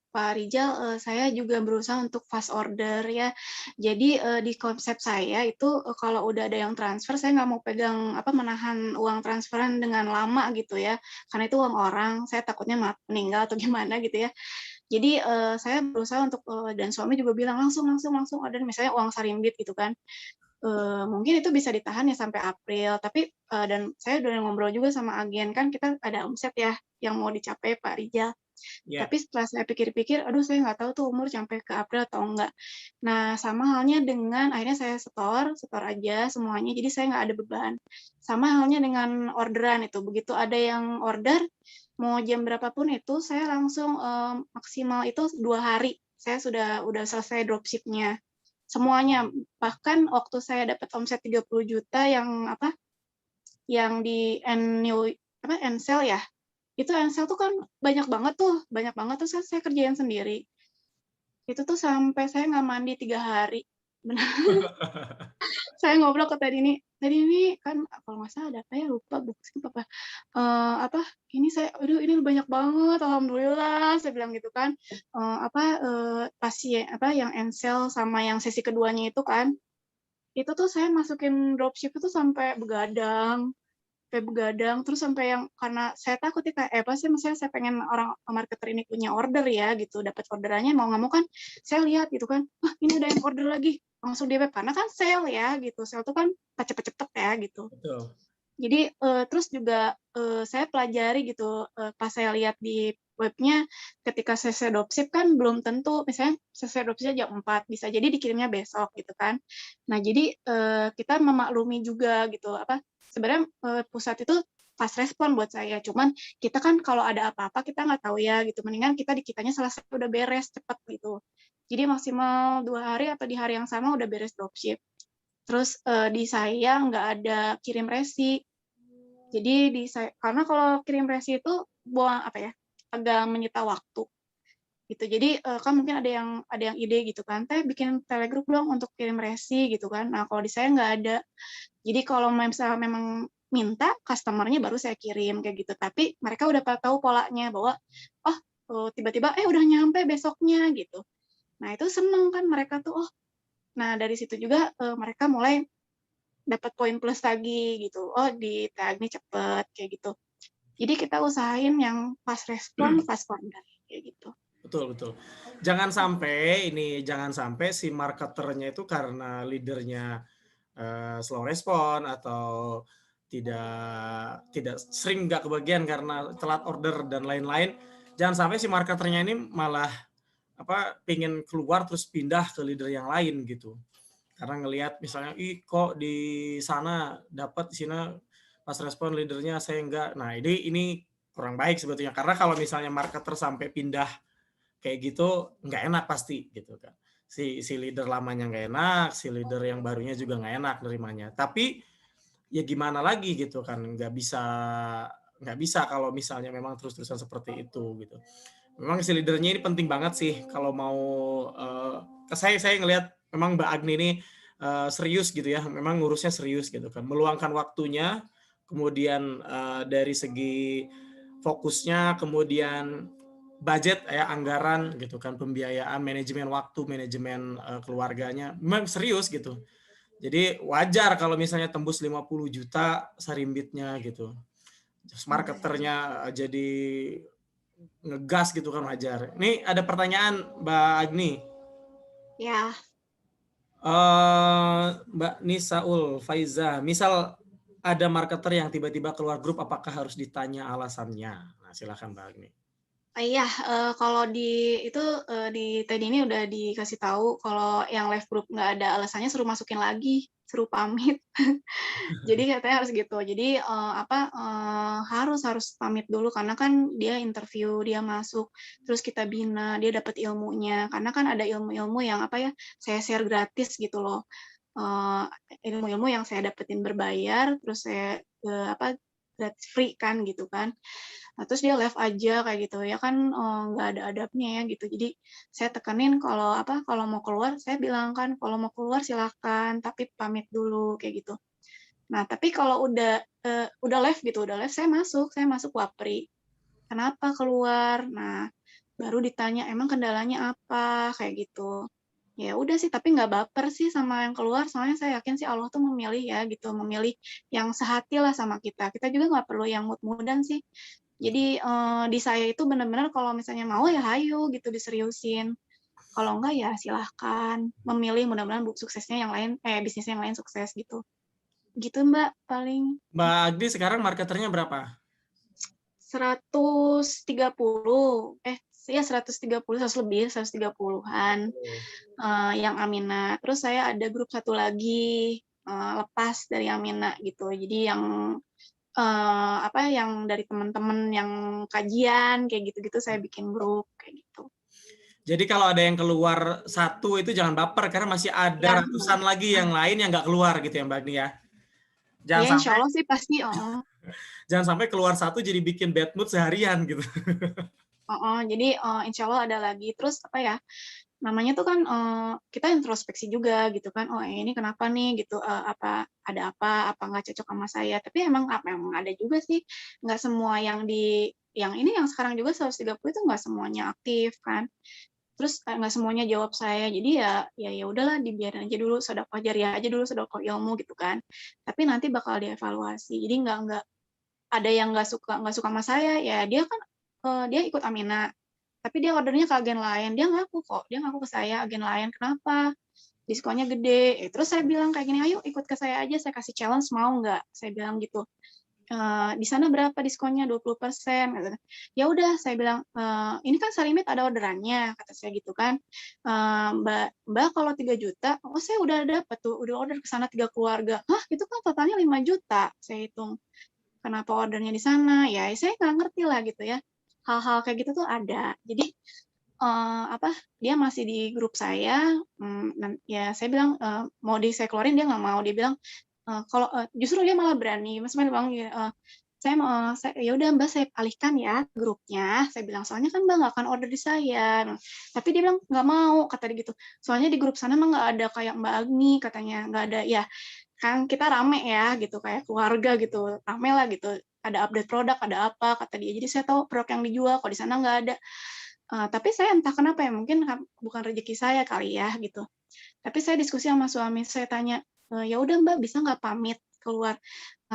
Pak Rijal, saya juga berusaha untuk fast order ya. Jadi, di konsep saya itu, kalau udah ada yang transfer, saya nggak mau pegang, menahan uang transferan dengan lama gitu ya, karena itu uang orang, saya takutnya meninggal atau gimana gitu ya. Jadi, saya berusaha untuk, dan suami juga bilang, "Langsung langsung langsung order," misalnya uang Sarimbit gitu kan. Mungkin itu bisa ditahan ya sampai April, tapi, dan saya udah ngobrol juga sama agen, kan kita ada omset ya yang mau dicapai Pak Rijal. Ya, Tapi setelah saya pikir-pikir, aduh saya nggak tahu tuh umur sampai ke April atau enggak. Nah, sama halnya dengan akhirnya saya setor aja semuanya, jadi saya nggak ada beban. Sama halnya dengan orderan itu, begitu ada yang order, mau jam berapapun itu, saya langsung, maksimal itu 2 hari, saya udah selesai dropship-nya. semuanya. Bahkan waktu saya dapat omset 30 juta yang apa, yang di Ensel ya, itu Ensel tuh kan banyak banget tuh saya kerjain sendiri. Itu tuh sampai saya nggak mandi 3 hari. Benar. Saya ngobrol ke tadi ini kan kalau nggak salah ada apa ya, lupa boxing apa, apa, "Ini saya aduh ini banyak banget, alhamdulillah," saya bilang gitu kan. Apa, apa, yang Ensel sama yang sesi keduanya itu kan, itu tuh saya masukin dropship itu sampai begadang, terus sampai yang karena saya takut ya, Kak, apa sih, maksudnya saya pengen orang marketer ini punya order ya gitu, dapat orderannya mau nggak mau kan saya lihat gitu kan, "Wah, ini ada yang order lagi," langsung di web, karena kan sale ya gitu, sale tuh kan cepet-cepet ya gitu. Betul. Jadi, terus juga, saya pelajari gitu, pas saya lihat di webnya ketika CC dropship kan belum tentu misalnya CC dropship-nya jam 4 bisa jadi dikirimnya besok gitu kan. Nah jadi, kita memaklumi juga gitu, apa, sebenarnya, pusat itu fast respon buat saya, cuman kita kan kalau ada apa-apa kita nggak tahu ya gitu, mendingan kita di kitanya selesai udah beres cepet gitu. Jadi maksimal 2 hari atau di hari yang sama udah beres dropship. Terus, di saya nggak ada kirim resi. Jadi karena kalau kirim resi itu apa ya, agak menyita waktu gitu. Jadi, kan mungkin ada yang ide gitu kan, "Teh bikin telegroup dong untuk kirim resi," gitu kan. Nah kalau di saya nggak ada. Jadi kalau misalnya memang minta, customer-nya baru saya kirim kayak gitu. Tapi mereka udah pada tahu polanya bahwa, oh, tiba-tiba, udah nyampe besoknya gitu. Nah itu seneng kan mereka tuh, oh, nah dari situ juga, mereka mulai dapat poin plus lagi gitu, oh di tag nih cepet, kayak gitu. Jadi kita usahain yang fast respon, fast order, kayak gitu. Betul, betul. Jangan sampai si marketernya itu karena leadernya slow respon atau tidak sering nggak kebagian karena telat order dan lain-lain. Jangan sampai si marketernya ini malah pengen keluar terus pindah ke leader yang lain gitu. Karena ngelihat misalnya, ih kok di sana dapat, di sini pas respon leadernya saya enggak. Nah ini kurang baik sebetulnya. Karena kalau misalnya marketer sampai pindah kayak gitu, nggak enak pasti gitu kan. Si leader lamanya nggak enak, si leader yang barunya juga nggak enak nerimanya. Tapi ya gimana lagi gitu kan, nggak bisa kalau misalnya memang terus-terusan seperti itu gitu. Memang si leadernya ini penting banget sih kalau mau, saya ngelihat memang Mbak Agni ini, serius gitu ya, memang ngurusnya serius gitu kan, meluangkan waktunya, kemudian, dari segi fokusnya, kemudian budget ya, anggaran gitu kan, pembiayaan, manajemen waktu, manajemen, keluarganya, memang serius gitu. Jadi wajar kalau misalnya tembus 50 juta sarimbitnya gitu. Terus marketernya jadi ngegas gitu kan wajar. Nih ada pertanyaan Mbak Agni. Ya, Mbak Nisaul Faiza, misal ada marketer yang tiba-tiba keluar grup, apakah harus ditanya alasannya? Nah, silakan Mbak Agni. iya, kalau di tadi ini udah dikasih tahu kalau yang live group nggak ada alasannya suruh masukin lagi, suruh pamit. Jadi katanya harus gitu. Jadi, apa, harus pamit dulu karena kan dia interview, dia masuk, terus kita bina, dia dapat ilmunya. Karena kan ada ilmu-ilmu yang, apa ya, saya share gratis gitu loh. Eee, Ilmu-ilmu yang saya dapetin berbayar, terus saya, apa, gratis free kan, gitu kan. Nah, terus dia live aja kayak gitu, ya kan, nggak ada adabnya ya gitu. Jadi saya tekenin kalau, apa, kalau mau keluar saya bilang kan, "Kalau mau keluar silahkan, tapi pamit dulu," kayak gitu. Nah, tapi kalau udah live gitu, udah live saya masuk Wapri. "Kenapa keluar?" Nah, baru ditanya, "Emang kendalanya apa?" Kayak gitu. Ya udah sih, tapi nggak baper sih sama yang keluar, soalnya saya yakin sih Allah tuh memilih ya gitu, memilih yang sehati lah sama kita. Kita juga nggak perlu yang mood-mood-an sih. Jadi, di saya itu bener-bener kalau misalnya mau ya hayu gitu, diseriusin. Kalau enggak ya silahkan, memilih mudah-mudahan suksesnya yang lain bisnisnya yang lain sukses gitu. Gitu Mbak, paling. Mbak Agni sekarang marketernya berapa? 130, ya 130, 100 lebih, 130-an, Oh. yang Amina. Terus saya ada grup satu lagi, lepas dari Amina gitu. Jadi yang, apa, yang dari teman-teman yang kajian, kayak gitu-gitu saya bikin grup, kayak gitu. Jadi kalau ada yang keluar satu itu jangan baper karena masih Ya, ada ratusan lagi yang lain yang nggak keluar gitu ya Mbak Agni ya. Jangan ya insya sampai Allah sih pasti. jangan sampai keluar satu jadi bikin bad mood seharian gitu. Jadi insya Allah ada lagi. Terus apa ya? Namanya tuh kan kita introspeksi juga gitu kan. Oh ini kenapa nih gitu? Apa ada apa nggak cocok sama saya? Tapi emang memang ada juga sih. Nggak semua yang ini yang sekarang juga 130 itu nggak semuanya aktif kan. Terus nggak semuanya jawab saya. Jadi ya udahlah dibiarin aja dulu, sedekah jariah aja dulu, sedekah ilmu gitu kan. Tapi nanti bakal dievaluasi. Jadi nggak ada yang nggak suka sama saya, ya dia kan dia ikut Amina, tapi dia ordernya ke agen lain, dia ngaku ke saya agen lain, kenapa diskonnya gede. Terus saya bilang kayak gini, ayo ikut ke saya aja, saya kasih challenge, mau nggak, saya bilang gitu. Di sana berapa diskonnya, 20%. Ya udah, saya bilang, ini kan Salimit ada orderannya, kata saya gitu kan. Mbak kalau 3 juta, oh saya udah dapat tuh, udah order ke sana 3 keluarga. Hah, itu kan totalnya 5 juta, saya hitung. Kenapa ordernya di sana? Ya saya nggak ngerti lah gitu ya. Hal-hal kayak gitu tuh ada. Jadi dia masih di grup saya. Ya saya bilang mau saya keluarin, dia nggak mau. Dia bilang kalau justru dia malah berani. Mas bilang saya mau, ya udah Mbak saya alihkan ya grupnya. Saya bilang soalnya kan Mbak nggak akan order di saya. Tapi dia bilang nggak mau, kata dia gitu. Soalnya di grup sana mah nggak ada kayak Mbak Agni, katanya nggak ada ya. Kan kita rame ya gitu, kayak keluarga gitu, rame lah gitu, ada update produk, ada apa, kata dia. Jadi saya tahu produk yang dijual, kok di sana nggak ada. Tapi saya entah kenapa ya, mungkin bukan rezeki saya kali ya gitu. Tapi saya diskusi sama suami, saya tanya, ya udah Mbak bisa nggak pamit keluar?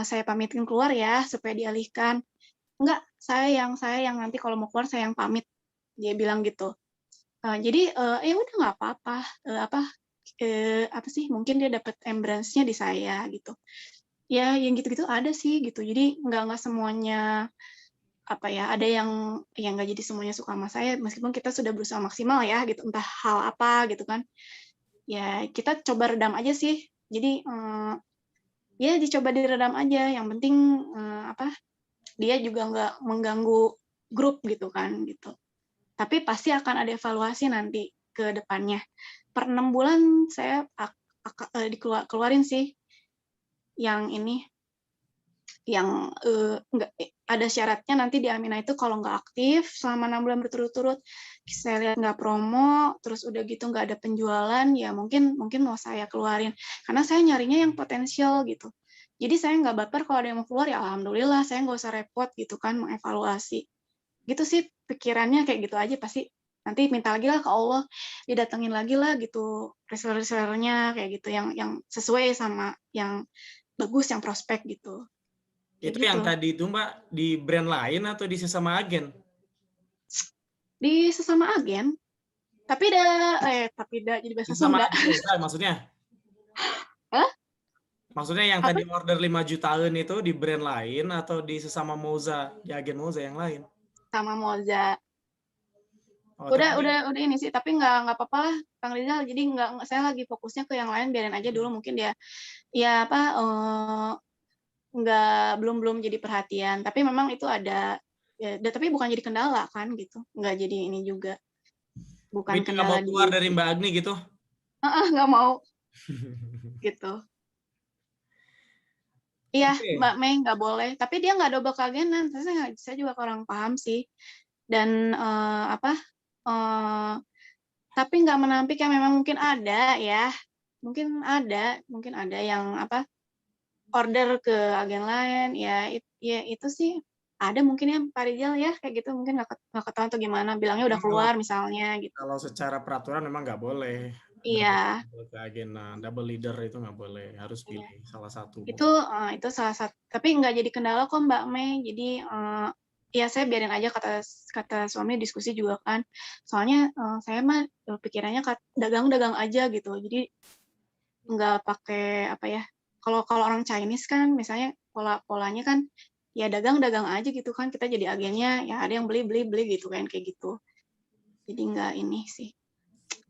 Saya pamitin keluar ya supaya dialihkan. Enggak, saya yang nanti kalau mau keluar saya yang pamit. Dia bilang gitu. Jadi ya udah nggak apa-apa. Apa sih? Mungkin dia dapat embrace-nya di saya gitu. Ya, yang gitu-gitu ada sih gitu. Jadi nggak semuanya apa ya, ada yang nggak jadi semuanya suka sama saya meskipun kita sudah berusaha maksimal ya gitu, entah hal apa gitu kan. Ya kita coba redam aja sih. Jadi ya dicoba diredam aja. Yang penting dia juga nggak mengganggu grup gitu kan gitu. Tapi pasti akan ada evaluasi nanti ke depannya. Per 6 bulan saya dikeluarin sih yang ini, yang nggak ada syaratnya nanti di Amina itu kalau nggak aktif selama 6 bulan berturut-turut, saya lihat nggak promo, terus udah gitu nggak ada penjualan, ya mungkin mau saya keluarin. Karena saya nyarinya yang potensial gitu. Jadi saya nggak baper kalau ada yang mau keluar, ya alhamdulillah, saya nggak usah repot gitu kan mengevaluasi. Gitu sih pikirannya, kayak gitu aja. Pasti nanti minta lagi lah ke Allah, didatengin lagi lah gitu reseller-resellernya kayak gitu, yang sesuai sama yang bagus, yang prospek gitu. Kayak Itu gitu. yang tadi itu Mbak di brand lain atau di sesama agen? Di sesama agen, tapi jadi Di bahasa sesama Sunda. agen Moza maksudnya? Hah? Maksudnya yang Apa? tadi order 5 jutaan itu di brand lain atau di sesama Moza, di agen Moza yang lain? Sama Moza. Oh, tapi Udah ini sih, tapi nggak apa-apa lah, Kang Rizal. Jadi nggak, saya lagi fokusnya ke yang lain, biarin aja dulu. Mungkin dia, ya apa, nggak belum jadi perhatian. Tapi memang itu ada, ya, tapi bukan jadi kendala kan gitu. Nggak jadi ini juga, bukan dia nggak mau kendala keluar di, dari Mbak Agni gitu? nggak mau gitu. Iya, Oke. Mbak Mei nggak boleh. Tapi dia nggak double keagenan. Saya juga kurang paham sih. Dan eh, tapi nggak menampik ya, memang mungkin ada ya, mungkin ada yang order ke agen lain ya, ya itu sih ada mungkin ya Pak Rizal ya, kayak gitu mungkin nggak ketahuan atau gimana, bilangnya udah Memang keluar misalnya gitu. kalau secara peraturan memang nggak boleh double, Iya, double keagenan, double leader itu nggak boleh, harus iya. pilih salah satu. Itu salah satu, tapi nggak jadi kendala kok Mbak Mei. Jadi ya saya biarin aja, kata suami diskusi juga kan. Soalnya saya mah pikirannya dagang-dagang aja gitu. Jadi nggak pakai apa ya. Kalau orang Chinese kan misalnya polanya kan ya dagang-dagang aja gitu kan. Kita jadi agennya ya ada yang beli gitu kan, kayak gitu. Jadi nggak ini sih.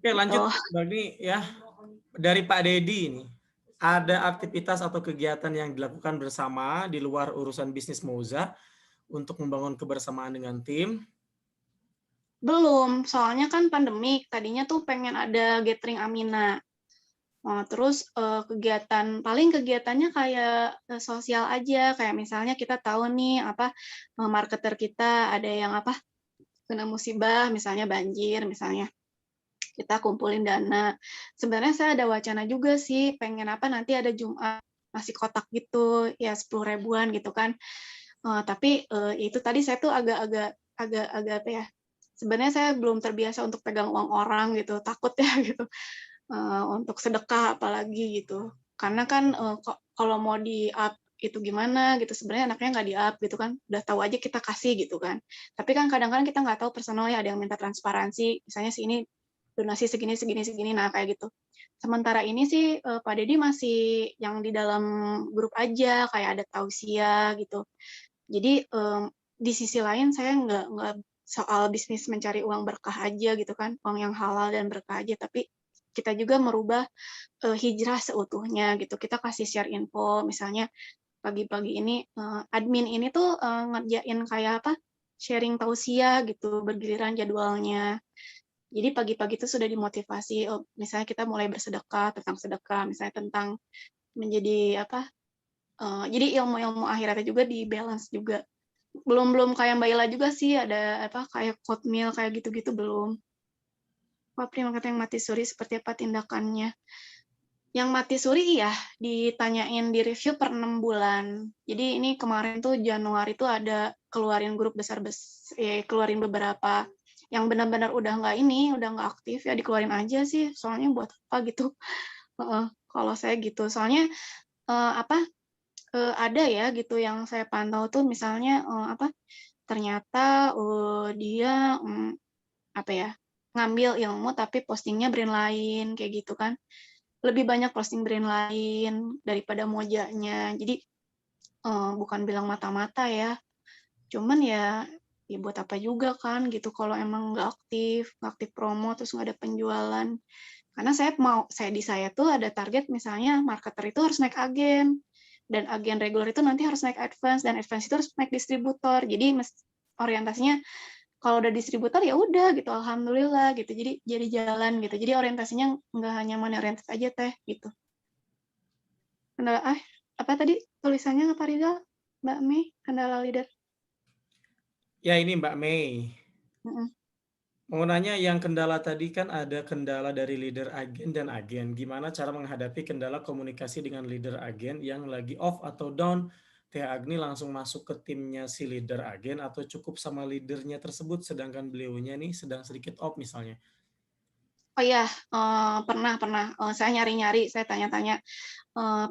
Oke, Gitu. lanjut Mbak Agni ya. Dari Pak Dedi ini, ada aktivitas atau kegiatan yang dilakukan bersama di luar urusan bisnis Moza untuk membangun kebersamaan dengan tim? Belum, soalnya kan pandemik, tadinya tuh pengen ada gathering Amina. Terus, kegiatannya kayak, sosial aja, kayak misalnya kita tahu nih, marketer kita ada yang kena musibah, misalnya banjir, misalnya. Kita kumpulin dana. Sebenarnya saya ada wacana juga sih, pengen nanti ada Jumat nasi kotak gitu, ya 10 ribuan gitu kan. Tapi, itu tadi saya tuh agak sebenarnya saya belum terbiasa untuk pegang uang orang gitu, takut ya gitu, untuk sedekah apalagi gitu. Karena kan, kalau mau di-up itu gimana gitu, sebenarnya anaknya nggak di-up gitu kan, udah tahu aja kita kasih gitu kan. Tapi kan kadang-kadang kita nggak tahu personalnya, ada yang minta transparansi, misalnya si ini donasi segini segini segini, nah kayak gitu. Sementara ini sih, Pak Deddy masih yang di dalam grup aja, kayak ada tausiah gitu. Jadi, di sisi lain saya nggak soal bisnis mencari uang berkah aja gitu kan, uang yang halal dan berkah aja, tapi kita juga merubah, hijrah seutuhnya gitu. Kita kasih share info, misalnya pagi-pagi ini, admin ini tuh, ngerjain kayak sharing tausiah gitu, bergiliran jadwalnya. Jadi pagi-pagi itu sudah dimotivasi, misalnya kita mulai bersedekah, tentang sedekah, misalnya tentang menjadi jadi ilmu-ilmu akhiratnya juga di-balance juga. Belum belum kayak Mbak Ila juga sih, ada kayak oatmeal kayak gitu-gitu belum. Wah, prima kata yang mati suri seperti apa tindakannya? Yang mati suri iya, ditanyain di review per 6 bulan. Jadi ini kemarin tuh Januari tuh ada keluarin grup keluarin beberapa yang benar-benar udah nggak aktif ya dikeluarin aja sih, soalnya buat apa gitu. Heeh, kalau saya gitu. Soalnya eh, apa ada ya gitu yang saya pantau tuh misalnya ternyata dia ngambil ilmu tapi postingnya brand lain kayak gitu kan. Lebih banyak posting brand lain daripada mojanya. Jadi bukan bilang mata-mata ya, cuman ya buat apa juga kan gitu kalau emang nggak aktif promo terus nggak ada penjualan. Karena saya tuh ada target misalnya marketer itu harus naik agen dan agen reguler itu nanti harus naik advance dan advance itu harus naik distributor. Jadi orientasinya kalau udah distributor ya udah gitu, alhamdulillah gitu. Jadi jalan gitu. Jadi orientasinya nggak hanya money oriented aja teh gitu. Kendala apa tadi tulisannya Pak Rizal? Mbak Mei, kendala leader. Ya ini Mbak Mei. Mm-mm. Mau nanya yang kendala tadi kan ada kendala dari leader agen dan agen. Gimana cara menghadapi kendala komunikasi dengan leader agen yang lagi off atau down? Teh Agni langsung masuk ke timnya si leader agen atau cukup sama leadernya tersebut sedangkan beliaunya nih sedang sedikit off misalnya. Oh iya, pernah. Saya nyari-nyari, saya tanya-tanya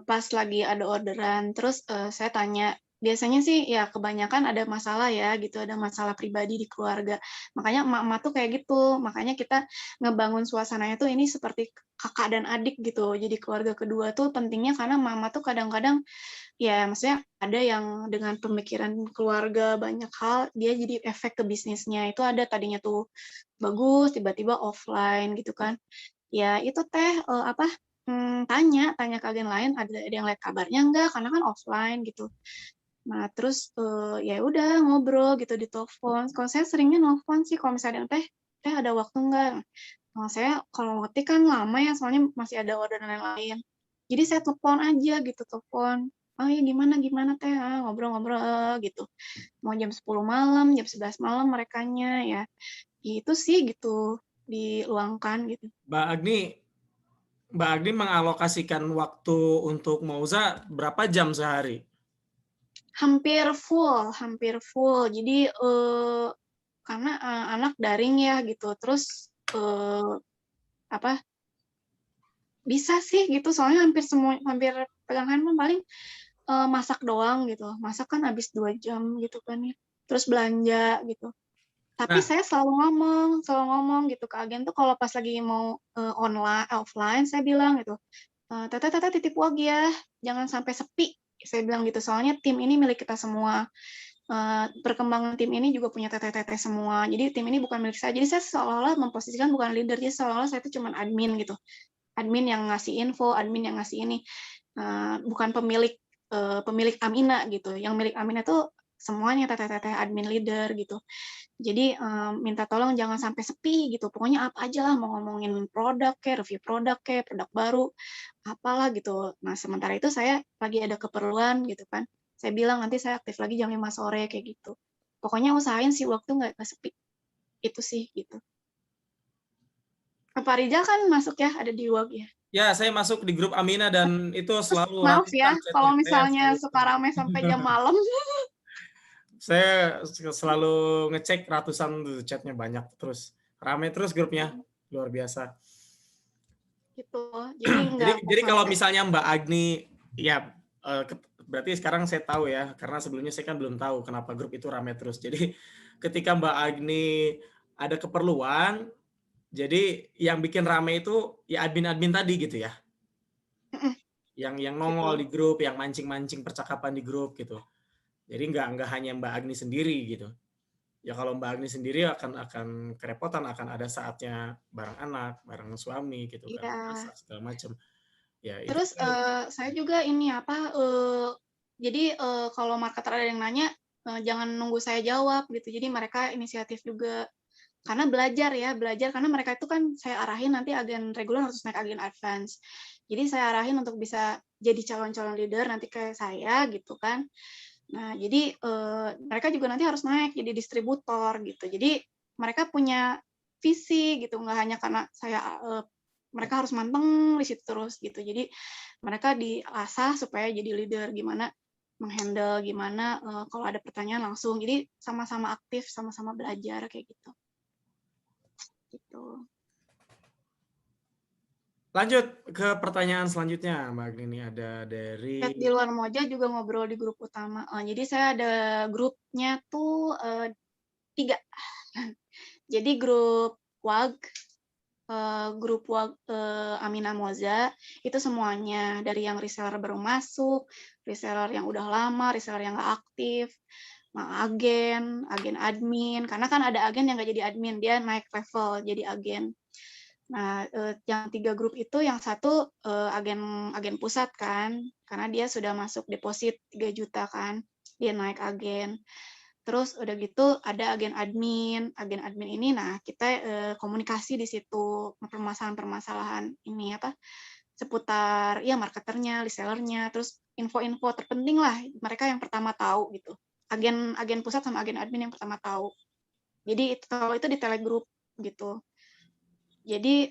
pas lagi ada orderan. Terus saya tanya, biasanya sih ya kebanyakan ada masalah ya gitu, ada masalah pribadi di keluarga. Makanya emak-emak tuh kayak gitu. Makanya kita ngebangun suasananya tuh ini seperti kakak dan adik gitu. Jadi keluarga kedua tuh pentingnya karena mama tuh kadang-kadang ya maksudnya ada yang dengan pemikiran keluarga banyak hal dia jadi efek ke bisnisnya itu ada tadinya tuh bagus tiba-tiba offline gitu kan ya itu teh tanya ke agen lain ada yang lihat kabarnya enggak karena kan offline gitu nah terus ya udah ngobrol gitu di telepon kalau saya seringnya nelfon sih kalau misalnya teh ada waktu enggak saya kalau ngetik kan lama ya soalnya masih ada orderan yang lain jadi saya telepon aja gitu telepon oh ya gimana gimana teh ngobrol-ngobrol gitu mau jam 10 malam jam 11 malam merekanya ya itu sih gitu diluangkan gitu. Mbak Agni mengalokasikan waktu untuk Mauza berapa jam sehari? Hampir full. Jadi karena anak daring ya gitu. Terus apa bisa sih gitu soalnya hampir pegang handphone paling masak doang gitu. Masak kan habis 2 jam gitu kan ya. Terus belanja gitu. Tapi Nah, saya selalu ngomong gitu ke agen tuh kalau pas lagi mau online offline saya bilang gitu Tete titip uang ya, jangan sampai sepi. Saya bilang gitu, soalnya tim ini milik kita semua. Perkembangan tim ini juga punya tete-tete semua. Jadi tim ini bukan milik saya. Jadi saya seolah-olah memposisikan bukan leader, jadi seolah-olah saya itu cuma admin gitu. Admin yang ngasih info, admin yang ngasih ini. Bukan pemilik Amina gitu. Yang milik Amina tuh semuanya teteh-teteh admin leader gitu. Jadi minta tolong jangan sampai sepi gitu. Pokoknya apa aja lah, mau ngomongin produk kayak, review produk kayak, produk baru, apalah gitu. Nah, sementara itu saya lagi ada keperluan gitu kan. Saya bilang nanti saya aktif lagi jam 5 sore kayak gitu. Pokoknya usahain sih waktu nggak sepi. Itu sih gitu. Pak Rijal kan masuk ya, ada di WOG ya. Ya, saya masuk di grup Amina dan itu Terus selalu maaf ya ratusan chatnya. kalau Saya misalnya selalu suka rame sampai jam malam. saya selalu ngecek ratusan tuh chatnya banyak terus. Rame terus grupnya. Luar biasa. Gitu. Jadi nggak Jadi kalau sampai. misalnya Mbak Agni ya berarti sekarang saya tahu ya karena sebelumnya saya kan belum tahu kenapa grup itu rame terus. Jadi ketika Mbak Agni ada keperluan, jadi yang bikin rame itu ya admin-admin tadi gitu ya. Yang Gitu. nongol di grup, yang mancing-mancing percakapan di grup gitu. Jadi nggak hanya Mbak Agni sendiri gitu. Ya kalau Mbak Agni sendiri akan kerepotan, akan ada saatnya bareng anak, bareng suami gitu kan, Iya. masak segala macam. Ya itu Terus saya juga ini apa, jadi kalau marketer ada yang nanya, jangan nunggu saya jawab gitu. Jadi mereka inisiatif juga. Karena belajar ya, belajar karena mereka itu kan saya arahin nanti agen reguler harus naik agen advance. Jadi saya arahin untuk bisa jadi calon-calon leader nanti kayak saya gitu kan. Nah, jadi mereka juga nanti harus naik jadi distributor gitu. Jadi mereka punya visi gitu, nggak hanya karena saya mereka harus manteng di situ terus gitu. Jadi mereka diasah supaya jadi leader, gimana menghandle, gimana kalau ada pertanyaan langsung. Jadi sama-sama aktif, sama-sama belajar kayak gitu. Gitu. Lanjut ke pertanyaan selanjutnya, Mbak Agni. Ini ada dari Chat di luar Moja juga ngobrol di grup utama. Jadi saya ada grupnya tuh 3. Jadi grup WAG, Amina Moza, itu semuanya dari yang reseller baru masuk, reseller yang udah lama, reseller yang nggak aktif, agen admin, karena kan ada agen yang nggak jadi admin, dia naik level jadi agen. Nah, yang 3 grup itu yang satu agen pusat kan, karena dia sudah masuk deposit 3 juta kan, dia naik agen. Terus udah gitu ada agen admin ini, nah kita komunikasi di situ permasalahan-permasalahan ini apa seputar ya marketernya, resellernya, terus info-info terpenting lah mereka yang pertama tahu gitu. Agen pusat sama agen admin yang pertama tahu. Jadi kalau itu di telegroup gitu. Jadi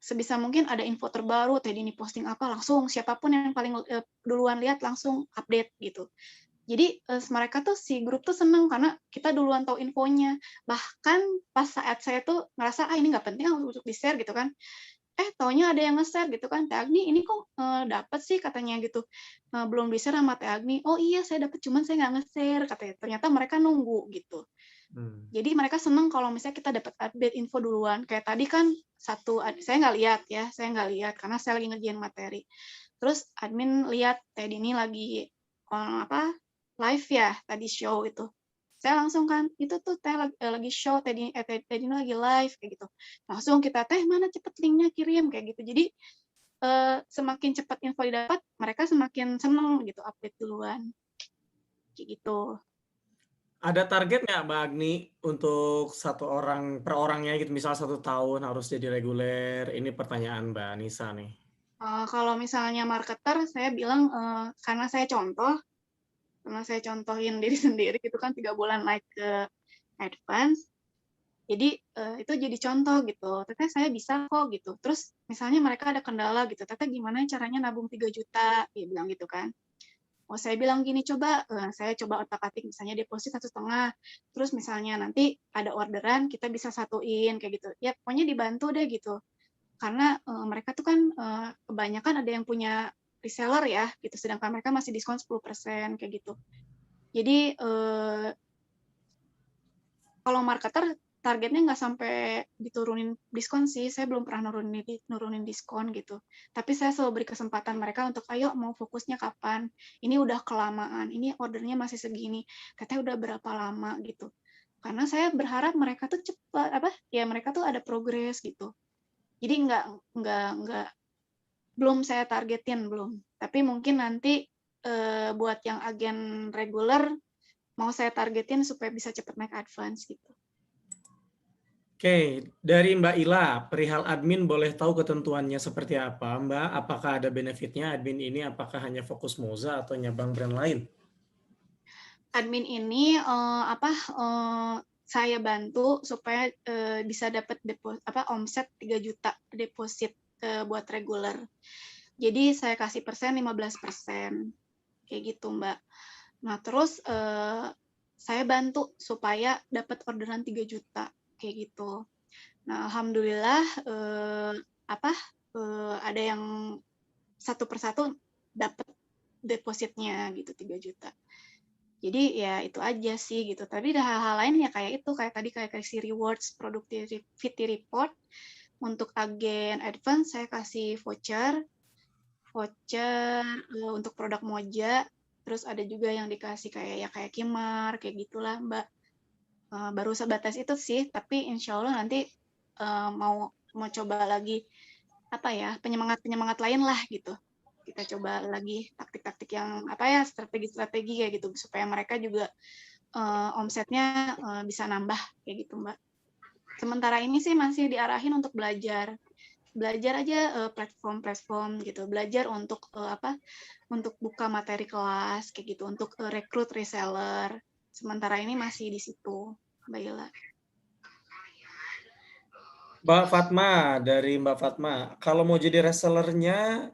sebisa mungkin ada info terbaru, tadi ini posting apa langsung siapapun yang paling duluan lihat langsung update gitu. Jadi mereka tuh si grup tuh seneng karena kita duluan tahu infonya. Bahkan pas saat saya tuh ngerasa ini nggak penting untuk di share gitu kan. Taunya ada yang nge-share gitu kan, Teh Agni ini kok dapat sih katanya gitu. Belum di-share sama Teh Agni. Oh iya saya dapat cuman saya nggak nge-share katanya. Ternyata mereka nunggu gitu. Jadi mereka seneng kalau misalnya kita dapat update info duluan. Kayak tadi kan saya nggak lihat ya, saya nggak lihat karena saya lagi ngerjain materi. Terus admin lihat Teh Dini lagi live ya tadi show itu. Saya langsung kan itu tuh Teh lagi show, Teh Dini lagi live kayak gitu. Langsung kita Teh mana cepet linknya kirim kayak gitu. Jadi semakin cepat info didapat, mereka semakin seneng gitu update duluan. Kayak gitu. ada target nggak Mbak Agni untuk satu orang per orangnya gitu, misal 1 tahun harus jadi reguler? Ini pertanyaan Mbak Nisa nih. Kalau misalnya marketer, saya bilang karena saya contohin diri sendiri gitu kan 3 bulan naik ke advance, jadi itu jadi contoh gitu. Teteh saya bisa kok gitu. Terus misalnya mereka ada kendala gitu, Teteh gimana caranya nabung 3 juta? Dia bilang gitu kan. Oh saya bilang gini, saya coba otak-atik misalnya deposit 1,5, terus misalnya nanti ada orderan kita bisa satuin kayak gitu. Ya pokoknya dibantu deh gitu. Karena mereka tuh kan kebanyakan ada yang punya reseller ya gitu, sedangkan mereka masih diskon 10% kayak gitu. Jadi kalau marketer targetnya nggak sampai diturunin diskon sih, saya belum pernah nurunin diskon gitu. Tapi saya selalu beri kesempatan mereka untuk ayo mau fokusnya kapan, ini udah kelamaan, ini ordernya masih segini, katanya udah berapa lama gitu. Karena saya berharap mereka tuh cepat ya mereka tuh ada progres gitu. Jadi nggak belum saya targetin belum, tapi mungkin nanti buat yang agen reguler mau saya targetin supaya bisa cepat naik advance gitu. Oke, dari Mbak Ila, perihal admin boleh tahu ketentuannya seperti apa, Mbak? Apakah ada benefitnya admin ini? Apakah hanya fokus Moza atau nyabang brand lain? Admin ini saya bantu supaya bisa dapat omset 3 juta deposit buat reguler. Jadi saya kasih persen 15%. Kayak gitu, Mbak. Nah, terus saya bantu supaya dapat orderan 3 juta kayak gitu. Nah, alhamdulillah ada yang satu persatu dapat depositnya gitu 3 juta. Jadi ya itu aja sih gitu. Tapi ada hal-hal lain ya kayak itu, kayak tadi kayak kasih rewards, productivity report. Untuk agen advance saya kasih voucher untuk produk Moja. Terus ada juga yang dikasih kayak Kimar, kayak gitulah Mbak. Baru sebatas itu sih, tapi insya Allah nanti mau coba lagi penyemangat lain lah gitu. Kita coba lagi taktik-taktik yang strategi-strategi kayak gitu supaya mereka juga omsetnya bisa nambah kayak gitu Mbak. Sementara ini sih masih diarahin untuk belajar aja platform gitu, belajar untuk untuk buka materi kelas kayak gitu, untuk rekrut reseller. Sementara ini masih di situ, Mbak Ila. Mbak Fatma, dari Mbak Fatma, kalau mau jadi resellernya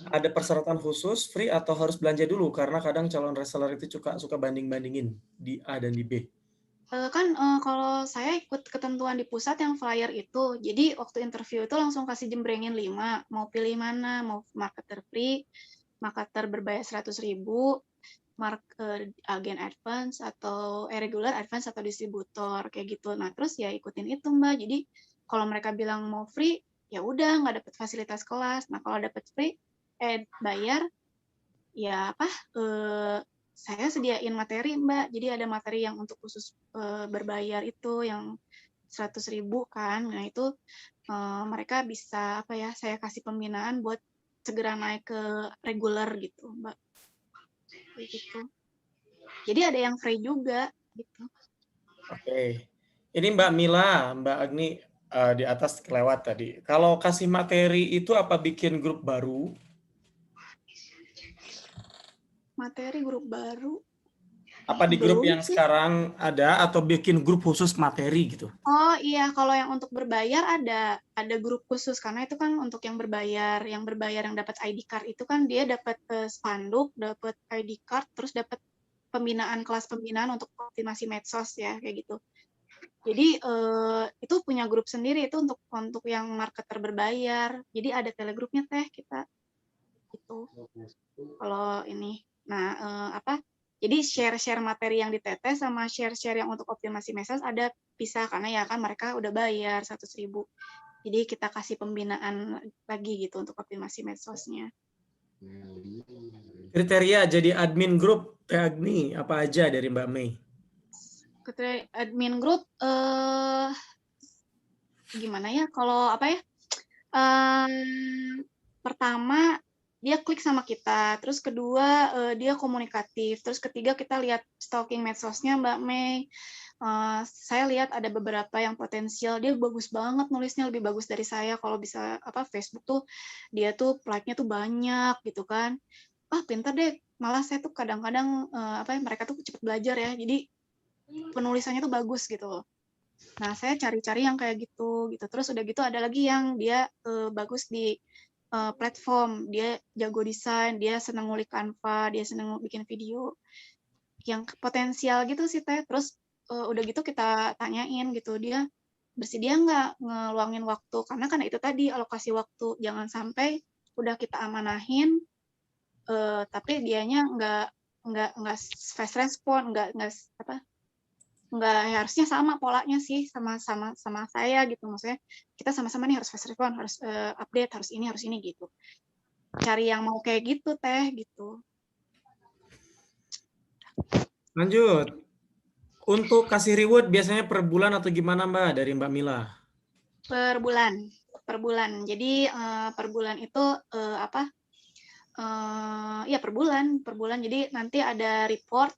ada persyaratan khusus, free atau harus belanja dulu? Karena kadang calon reseller itu suka banding-bandingin di A dan di B. Kalau saya ikut ketentuan di pusat yang flyer itu, jadi waktu interview itu langsung kasih jembrengin 5, mau pilih mana, mau marketer free, marketer berbayar 100.000, agen advance atau regular advance atau distributor kayak gitu. Nah terus ya ikutin itu Mbak. Jadi kalau mereka bilang mau free, ya udah nggak dapat fasilitas kelas. Nah kalau dapat free, bayar, ya saya sediain materi Mbak. Jadi ada materi yang untuk khusus berbayar itu yang 100.000 kan. Nah itu mereka bisa saya kasih pembinaan buat segera naik ke regular gitu Mbak. Gitu. Jadi ada yang free juga gitu. Oke. Ini Mbak Mila, Mbak Agni di atas kelewat tadi. Kalau kasih materi itu apa bikin grup baru? Materi grup baru Apa di grup belum yang sih. sekarang ada atau bikin grup khusus materi gitu? Oh iya, kalau yang untuk berbayar ada grup khusus karena itu kan untuk yang berbayar yang dapat ID card itu kan dia dapat spanduk, dapat ID card, terus dapat kelas pembinaan untuk optimasi medsos ya kayak gitu. Jadi itu punya grup sendiri itu untuk yang marketer berbayar. Jadi ada telegrupnya teh kita gitu. Kalau ini, nah jadi share materi yang ditetes sama share yang untuk optimasi medsos ada pisah karena ya kan mereka udah bayar 100.000. Jadi kita kasih pembinaan lagi gitu untuk optimasi medsosnya. Kriteria jadi admin grup Teh Agni apa aja dari Mbak Mei? Ketua admin grup gimana ya? Kalau pertama dia klik sama kita, terus kedua dia komunikatif, terus ketiga kita lihat stalking medsosnya Mbak Mei. Saya lihat ada beberapa yang potensial, dia bagus banget nulisnya, lebih bagus dari saya. Kalau bisa Facebook tuh dia tuh like-nya tuh banyak gitu kan. Pintar deh. Malah saya tuh kadang-kadang mereka tuh cepat belajar ya. Jadi penulisannya tuh bagus gitu loh. Nah, saya cari-cari yang kayak gitu. Terus udah gitu ada lagi yang dia bagus di platform, dia jago desain, dia seneng ngulik Canva, dia seneng bikin video. Yang potensial gitu sih Teh. Terus udah gitu kita tanyain gitu, dia bersedia nggak ngeluangin waktu? Karena itu tadi alokasi waktu, jangan sampai udah kita amanahin, tapi dianya nggak fast respon, nggak harusnya sama polanya sih sama saya gitu, maksudnya kita sama-sama nih harus fast respon, harus update, harus ini gitu. Cari yang mau kayak gitu Teh gitu. Lanjut. Untuk kasih reward biasanya per bulan atau gimana Mbak dari Mbak Mila? Per bulan. Jadi per bulan itu ya per bulan. Jadi nanti ada report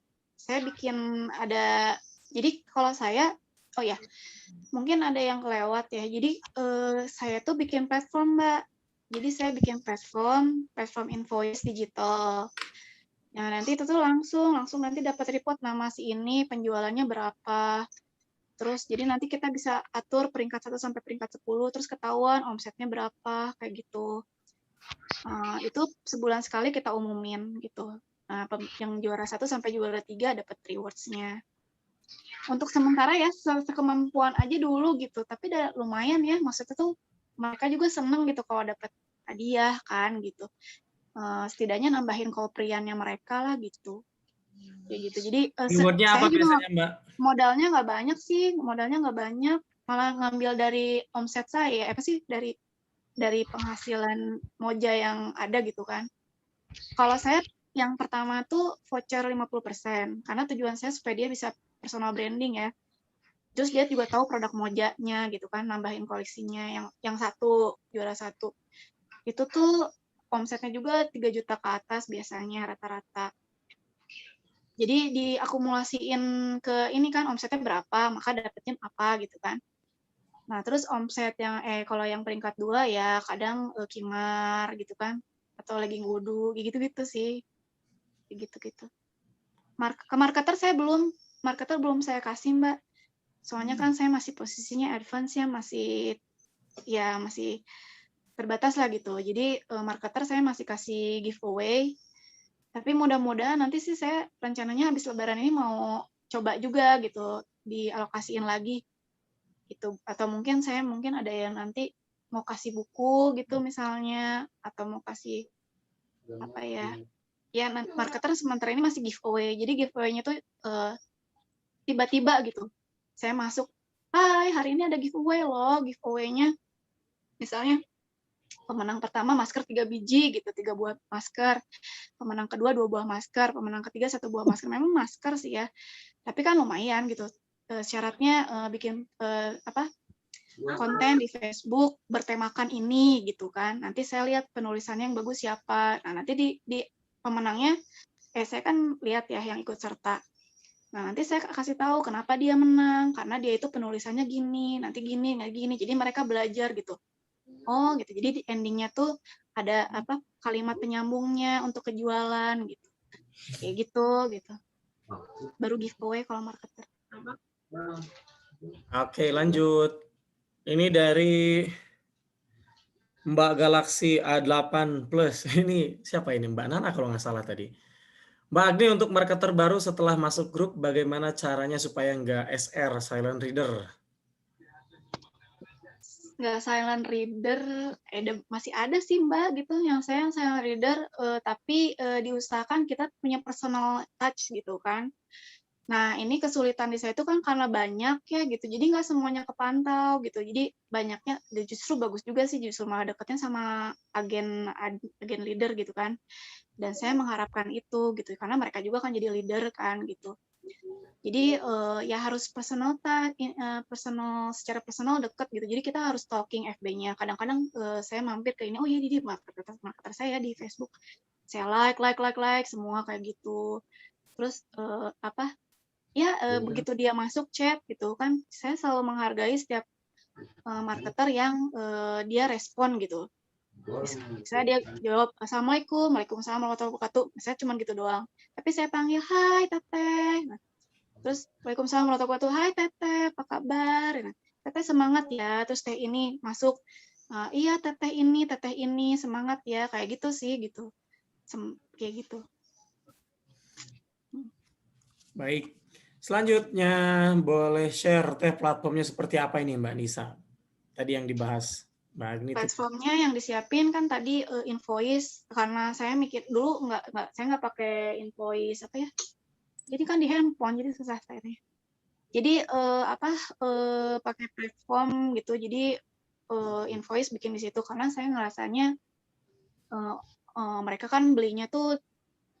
saya bikin ada, jadi kalau saya, oh ya, mungkin ada yang kelewat ya. Jadi saya tuh bikin platform, Mbak. Jadi saya bikin platform invoice digital. Nah, nanti itu tuh langsung nanti dapat report nama si ini, penjualannya berapa. Terus jadi nanti kita bisa atur peringkat 1 sampai peringkat 10, terus ketahuan omsetnya berapa, kayak gitu. Itu sebulan sekali kita umumin gitu. Nah, yang juara 1 sampai juara 3 dapat rewards-nya. Untuk sementara ya, sekemampuan aja dulu gitu, tapi udah lumayan ya, maksudnya tuh mereka juga seneng gitu kalau dapat hadiah kan gitu. Setidaknya nambahin kopriannya mereka lah gitu. Kayak gitu. Jadi Rewardnya apa saya juga biasanya, Mbak? modalnya nggak banyak sih, malah ngambil dari omset saya, apa sih, dari penghasilan Moja yang ada gitu kan. Kalau saya yang pertama tuh voucher 50%, karena tujuan saya supaya dia bisa personal branding ya. Terus dia juga tahu produk Mojanya gitu kan, nambahin koleksinya yang satu, juara 1. Itu tuh omsetnya juga 3 juta ke atas biasanya rata-rata. Jadi diakumulasiin ke ini kan omsetnya berapa, maka dapetnya apa gitu kan. Nah, terus omset yang kalau yang peringkat 2 ya kadang Kimar gitu kan, atau Legging Wudu, gitu-gitu sih. Gitu-gitu. Ke marketer belum saya kasih, Mbak. Soalnya kan saya masih posisinya advance ya, masih terbatas lah gitu. Jadi marketer saya masih kasih giveaway. Tapi mudah-mudahan nanti sih saya rencananya habis Lebaran ini mau coba juga gitu, dialokasiin lagi gitu. Atau mungkin ada yang nanti mau kasih buku gitu misalnya, atau mau kasih apa ya? Ya marketer sementara ini masih giveaway. Jadi giveaway-nya tuh tiba-tiba gitu. Saya masuk, "Hai, hari ini ada giveaway loh." Giveaway-nya misalnya pemenang pertama masker 3 biji gitu, 3 buah masker. Pemenang kedua 2 buah masker, pemenang ketiga 1 buah masker. Memang masker sih ya, tapi kan lumayan gitu. Syaratnya bikin konten di Facebook bertemakan ini gitu kan. Nanti saya lihat penulisannya yang bagus siapa. Nah, nanti di pemenangnya saya kan lihat ya yang ikut serta. Nah, nanti saya kasih tahu kenapa dia menang, karena dia itu penulisannya gini, nanti gini, nggak gini. Jadi mereka belajar gitu. Oh, gitu. Jadi di endingnya tuh ada kalimat penyambungnya untuk kejualan gitu. Kayak gitu. Baru giveaway kalau marketer. Oke, lanjut. Ini dari Mbak Galaxy A8 Plus. Ini siapa ini? Mbak Nana kalau nggak salah tadi. Mbak Agni, untuk marketer baru setelah masuk grup, bagaimana caranya supaya nggak SR, silent reader? Nggak silent reader, masih ada sih Mbak gitu, yang silent reader, tapi diusahakan kita punya personal touch gitu kan. Nah, ini kesulitan di saya itu kan karena banyak ya gitu, jadi nggak semuanya kepantau gitu. Jadi banyaknya, justru bagus juga sih, justru malah deketnya sama agen leader gitu kan. Dan saya mengharapkan itu gitu, karena mereka juga kan jadi leader kan gitu. Jadi ya harus secara personal deket gitu. Jadi kita harus stalking FB-nya. Kadang-kadang saya mampir ke ini, oh iya di marketer saya di Facebook. Saya like semua kayak gitu. Terus begitu dia masuk chat gitu kan, saya selalu menghargai setiap marketer yang dia respon gitu. Misalnya dia jawab Assalamualaikum, Waalaikumsalam warahmatullahi wabarakatuh. Saya cuma gitu doang. Tapi saya panggil, hai Teteh. Nah, terus Waalaikumsalam warahmatullahi wabarakatuh. Hai Teteh, apa kabar? Nah, Teteh semangat ya. Terus Teh ini masuk, iya Teteh ini semangat ya. Kayak gitu sih gitu. Kayak gitu. Baik. Selanjutnya, boleh share platformnya seperti apa ini Mbak Nisa? Tadi yang dibahas Mbak Agni. Platformnya yang disiapin kan tadi invoice, karena saya mikir dulu saya nggak pakai invoice apa ya. Jadi kan di handphone, jadi susah saya. Jadi pakai platform gitu. Jadi invoice bikin di situ karena saya ngerasanya mereka kan belinya tuh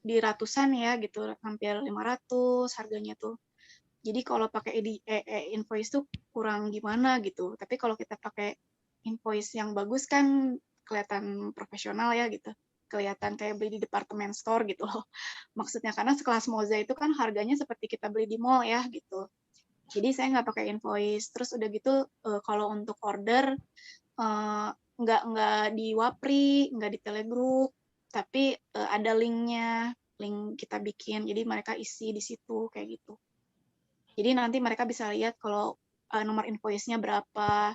di ratusan ya gitu, hampir 500 harganya tuh. Jadi kalau pakai invoice tuh kurang gimana gitu. Tapi kalau kita pakai invoice yang bagus kan kelihatan profesional ya gitu. kelihatan kayak beli di departemen store gitu loh. Maksudnya karena sekelas Moza itu kan harganya seperti kita beli di mall ya gitu. Jadi saya nggak pakai invoice. Terus udah gitu kalau untuk order nggak di Wapri, nggak di Telegroup, tapi ada linknya, link kita bikin. Jadi mereka isi di situ kayak gitu. Jadi nanti mereka bisa lihat kalau nomor invoice-nya berapa.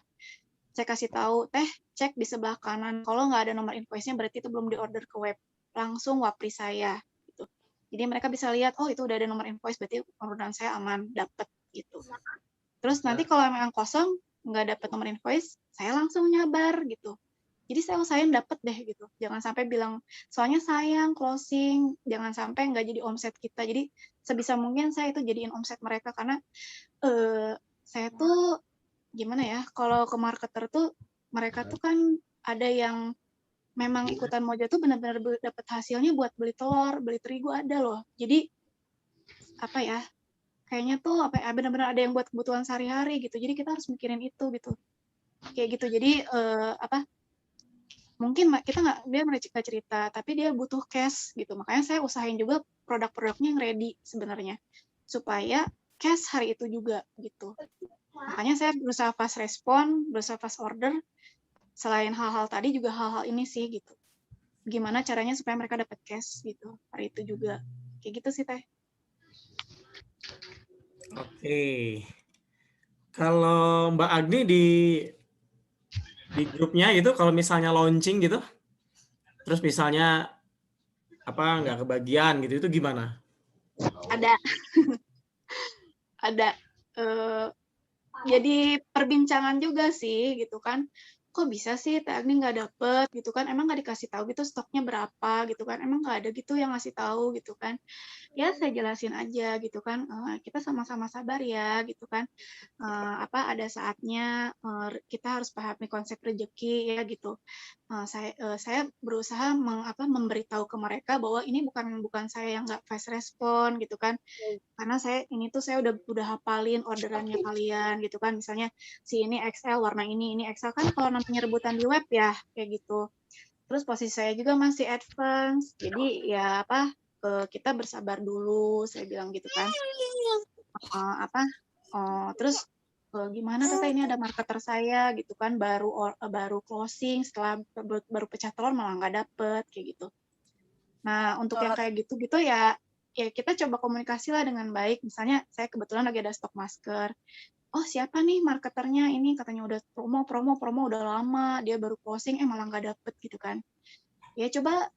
Saya kasih tahu, teh cek di sebelah kanan. Kalau nggak ada nomor invoice-nya berarti itu belum diorder ke web. Langsung Wapri saya. Gitu. Jadi mereka bisa lihat, oh itu udah ada nomor invoice, berarti orderan saya aman, dapet gitu. Terus nanti kalau memang kosong, nggak dapet nomor invoice, saya langsung nyabar gitu. Jadi saya usahain dapet deh gitu. Jangan sampai bilang, soalnya sayang closing, jangan sampai nggak jadi omset kita. Jadi sebisa mungkin saya itu jadiin omset mereka karena saya tuh gimana ya, kalau ke marketer tuh mereka tuh kan ada yang memang ikutan Moja tuh benar-benar dapat hasilnya buat beli telur, beli terigu ada loh. Jadi apa ya, kayaknya tuh apa ya, benar-benar ada yang buat kebutuhan sehari-hari gitu. Jadi kita harus mikirin itu gitu. Kayak gitu. Jadi apa? Mungkin kita dia nggak cerita, tapi dia butuh cash gitu. Makanya saya usahain juga produk-produknya yang ready sebenarnya supaya cash hari itu juga gitu. Makanya saya berusaha fast respon, berusaha fast order. Selain hal-hal tadi juga hal-hal ini sih gitu. Gimana caranya supaya mereka dapat cash gitu hari itu juga. Kayak gitu sih Teh. Oke. Kalau Mbak Agni di grupnya itu kalau misalnya launching gitu, terus misalnya apa nggak kebagian gitu, itu gimana? Ada ada jadi perbincangan juga sih gitu kan. Kok bisa sih Teh Agni nggak dapet gitu kan? Emang nggak dikasih tahu gitu stoknya berapa gitu kan? Emang nggak ada gitu yang ngasih tahu gitu kan? Ya saya jelasin aja gitu kan, kita sama-sama sabar ya gitu kan, apa ada saatnya kita harus pahami konsep rezeki ya gitu. Saya berusaha memberitahu ke mereka bahwa ini bukan saya yang nggak fast respon gitu kan, karena saya udah hafalin orderannya kalian gitu kan, misalnya si ini XL warna ini XL kan kalau namanya rebutan di web ya kayak gitu. Terus posisi saya juga masih advance, jadi ya kita bersabar dulu, saya bilang gitu kan. Terus gimana Tete ini ada marketer saya gitu kan, baru closing setelah baru pecah telur malah nggak dapet kayak gitu. Nah untuk yang kayak gitu ya kita coba komunikasi lah dengan baik. Misalnya saya kebetulan lagi ada stok masker. Oh siapa nih marketernya ini katanya udah promo udah lama, dia baru closing malah nggak dapet gitu kan. Ya coba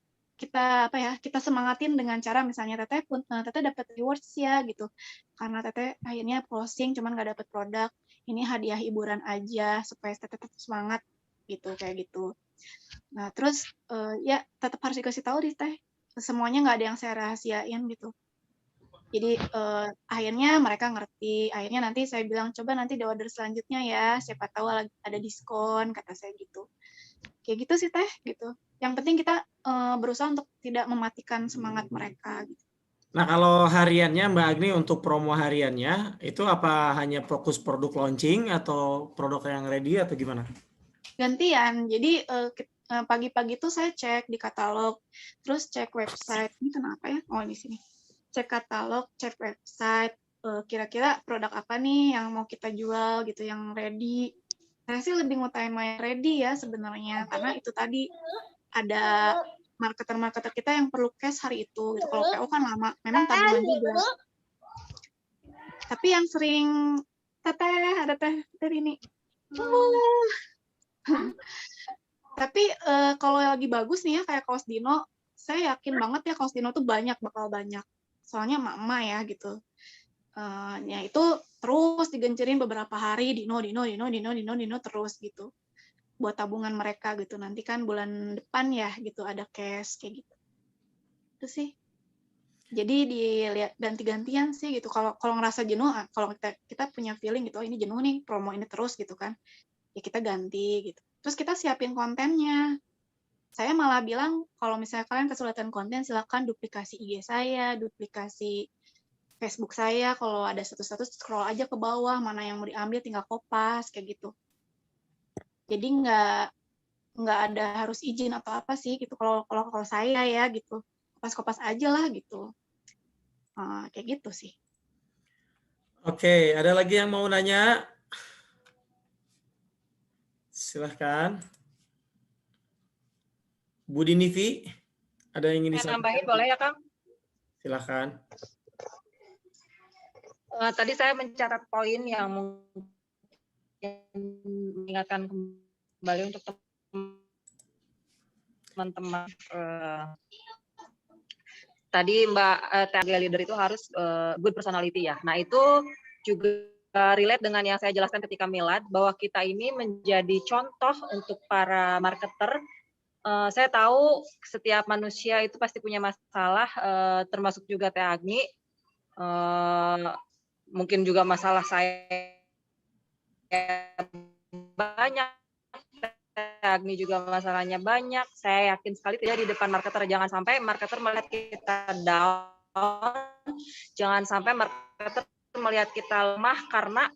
kita semangatin dengan cara misalnya Teteh dapat rewards ya gitu. Karena Teteh akhirnya closing cuman nggak dapat produk. Ini hadiah hiburan aja supaya Teteh tetap semangat gitu kayak gitu. Nah, terus ya tetap harus dikasih tahu deh Teh. Semuanya nggak ada yang saya rahasiain gitu. Jadi akhirnya mereka ngerti. Akhirnya nanti saya bilang coba nanti di order selanjutnya ya, siapa tahu ada diskon kata saya gitu. Kayak gitu sih Teh gitu. Yang penting kita berusaha untuk tidak mematikan semangat mereka gitu. Nah, kalau hariannya Mbak Agni untuk promo hariannya itu apa hanya fokus produk launching atau produk yang ready atau gimana? Gantian. Jadi pagi-pagi tuh saya cek di katalog, terus cek website. Ini kenapa ya? Oh, di sini. Cek katalog, cek website, kira-kira produk apa nih yang mau kita jual gitu, yang ready. Saya sih lebih ngutamain ready ya sebenarnya, karena itu tadi ada marketer-marketer kita yang perlu cash hari itu. Gitu. Kalau PO kan lama, memang tabungan juga. Tapi yang sering ada teh dari ini. Tapi kalau lagi bagus nih ya kayak kaos Dino, saya yakin banget ya kaos Dino tuh bakal banyak. Soalnya emak-emak ya gitu. Ya itu terus digencerin beberapa hari Dino terus gitu. Buat tabungan mereka gitu. Nanti kan bulan depan ya gitu ada cash kayak gitu. Itu sih. Jadi dilihat ganti-gantian sih gitu. Kalau ngerasa jenuh, kalau kita punya feeling gitu, oh ini jenuh nih, promo ini terus gitu kan. Ya kita ganti gitu. Terus kita siapin kontennya. Saya malah bilang kalau misalnya kalian kesulitan konten silakan duplikasi IG saya, duplikasi Facebook saya, kalau ada status-status scroll aja ke bawah, mana yang mau diambil tinggal kopas kayak gitu. Jadi nggak ada harus izin atau apa sih gitu. Kalau saya ya gitu, kopas-kopas aja lah gitu. Kayak gitu sih. Oke, ada lagi yang mau nanya? Silahkan. Budi Nivi, ada yang ingin Saya nambahin disampaikan? boleh ya, Kang? Silahkan. Tadi saya mencatat poin yang mengingatkan kembali untuk teman-teman. Tadi Mbak Tia leader itu harus good personality ya. Nah itu juga relate dengan yang saya jelaskan ketika Milad, bahwa kita ini menjadi contoh untuk para marketer. Saya tahu setiap manusia itu pasti punya masalah, termasuk juga Teh Agni. Mungkin juga masalah saya banyak, Agni juga masalahnya banyak. Saya yakin sekali tidak di depan marketer. Jangan sampai marketer melihat kita down, jangan sampai marketer melihat kita lemah, karena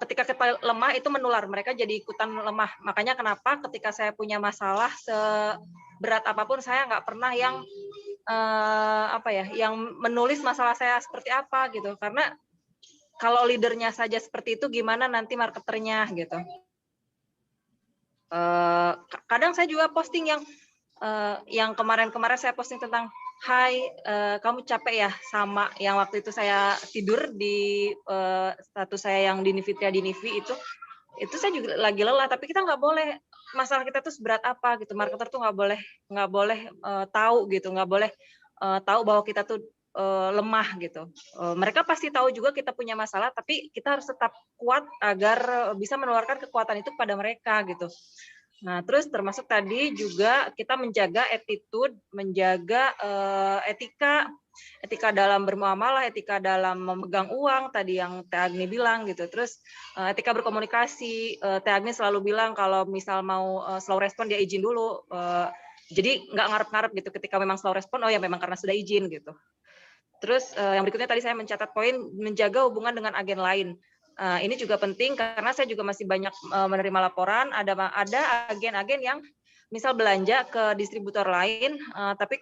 ketika kita lemah itu menular, mereka jadi ikutan lemah. Makanya kenapa ketika saya punya masalah seberat apapun, saya nggak pernah yang yang menulis masalah saya seperti apa gitu, karena kalau leadernya saja seperti itu, gimana nanti marketernya gitu. Kadang saya juga posting yang kemarin-kemarin saya posting tentang, hai, kamu capek ya sama yang waktu itu saya tidur di status saya yang di Nivitria di Nivi itu saya juga lagi lelah, tapi kita nggak boleh, masalah kita tuh seberat apa gitu, marketer tuh nggak boleh tahu gitu, nggak boleh tahu bahwa kita tuh lemah gitu. Mereka pasti tahu juga kita punya masalah, tapi kita harus tetap kuat agar bisa menularkan kekuatan itu pada mereka gitu. Nah, terus termasuk tadi juga kita menjaga attitude, menjaga etika dalam bermuamalah, etika dalam memegang uang, tadi yang Teh Agni bilang gitu. Terus etika berkomunikasi, Teh Agni selalu bilang kalau misal mau slow respon dia izin dulu. Jadi nggak ngarep-ngarep gitu ketika memang slow respon, oh ya memang karena sudah izin gitu. Terus yang berikutnya tadi saya mencatat poin menjaga hubungan dengan agen lain. Ini juga penting karena saya juga masih banyak menerima laporan, ada agen-agen yang misal belanja ke distributor lain, tapi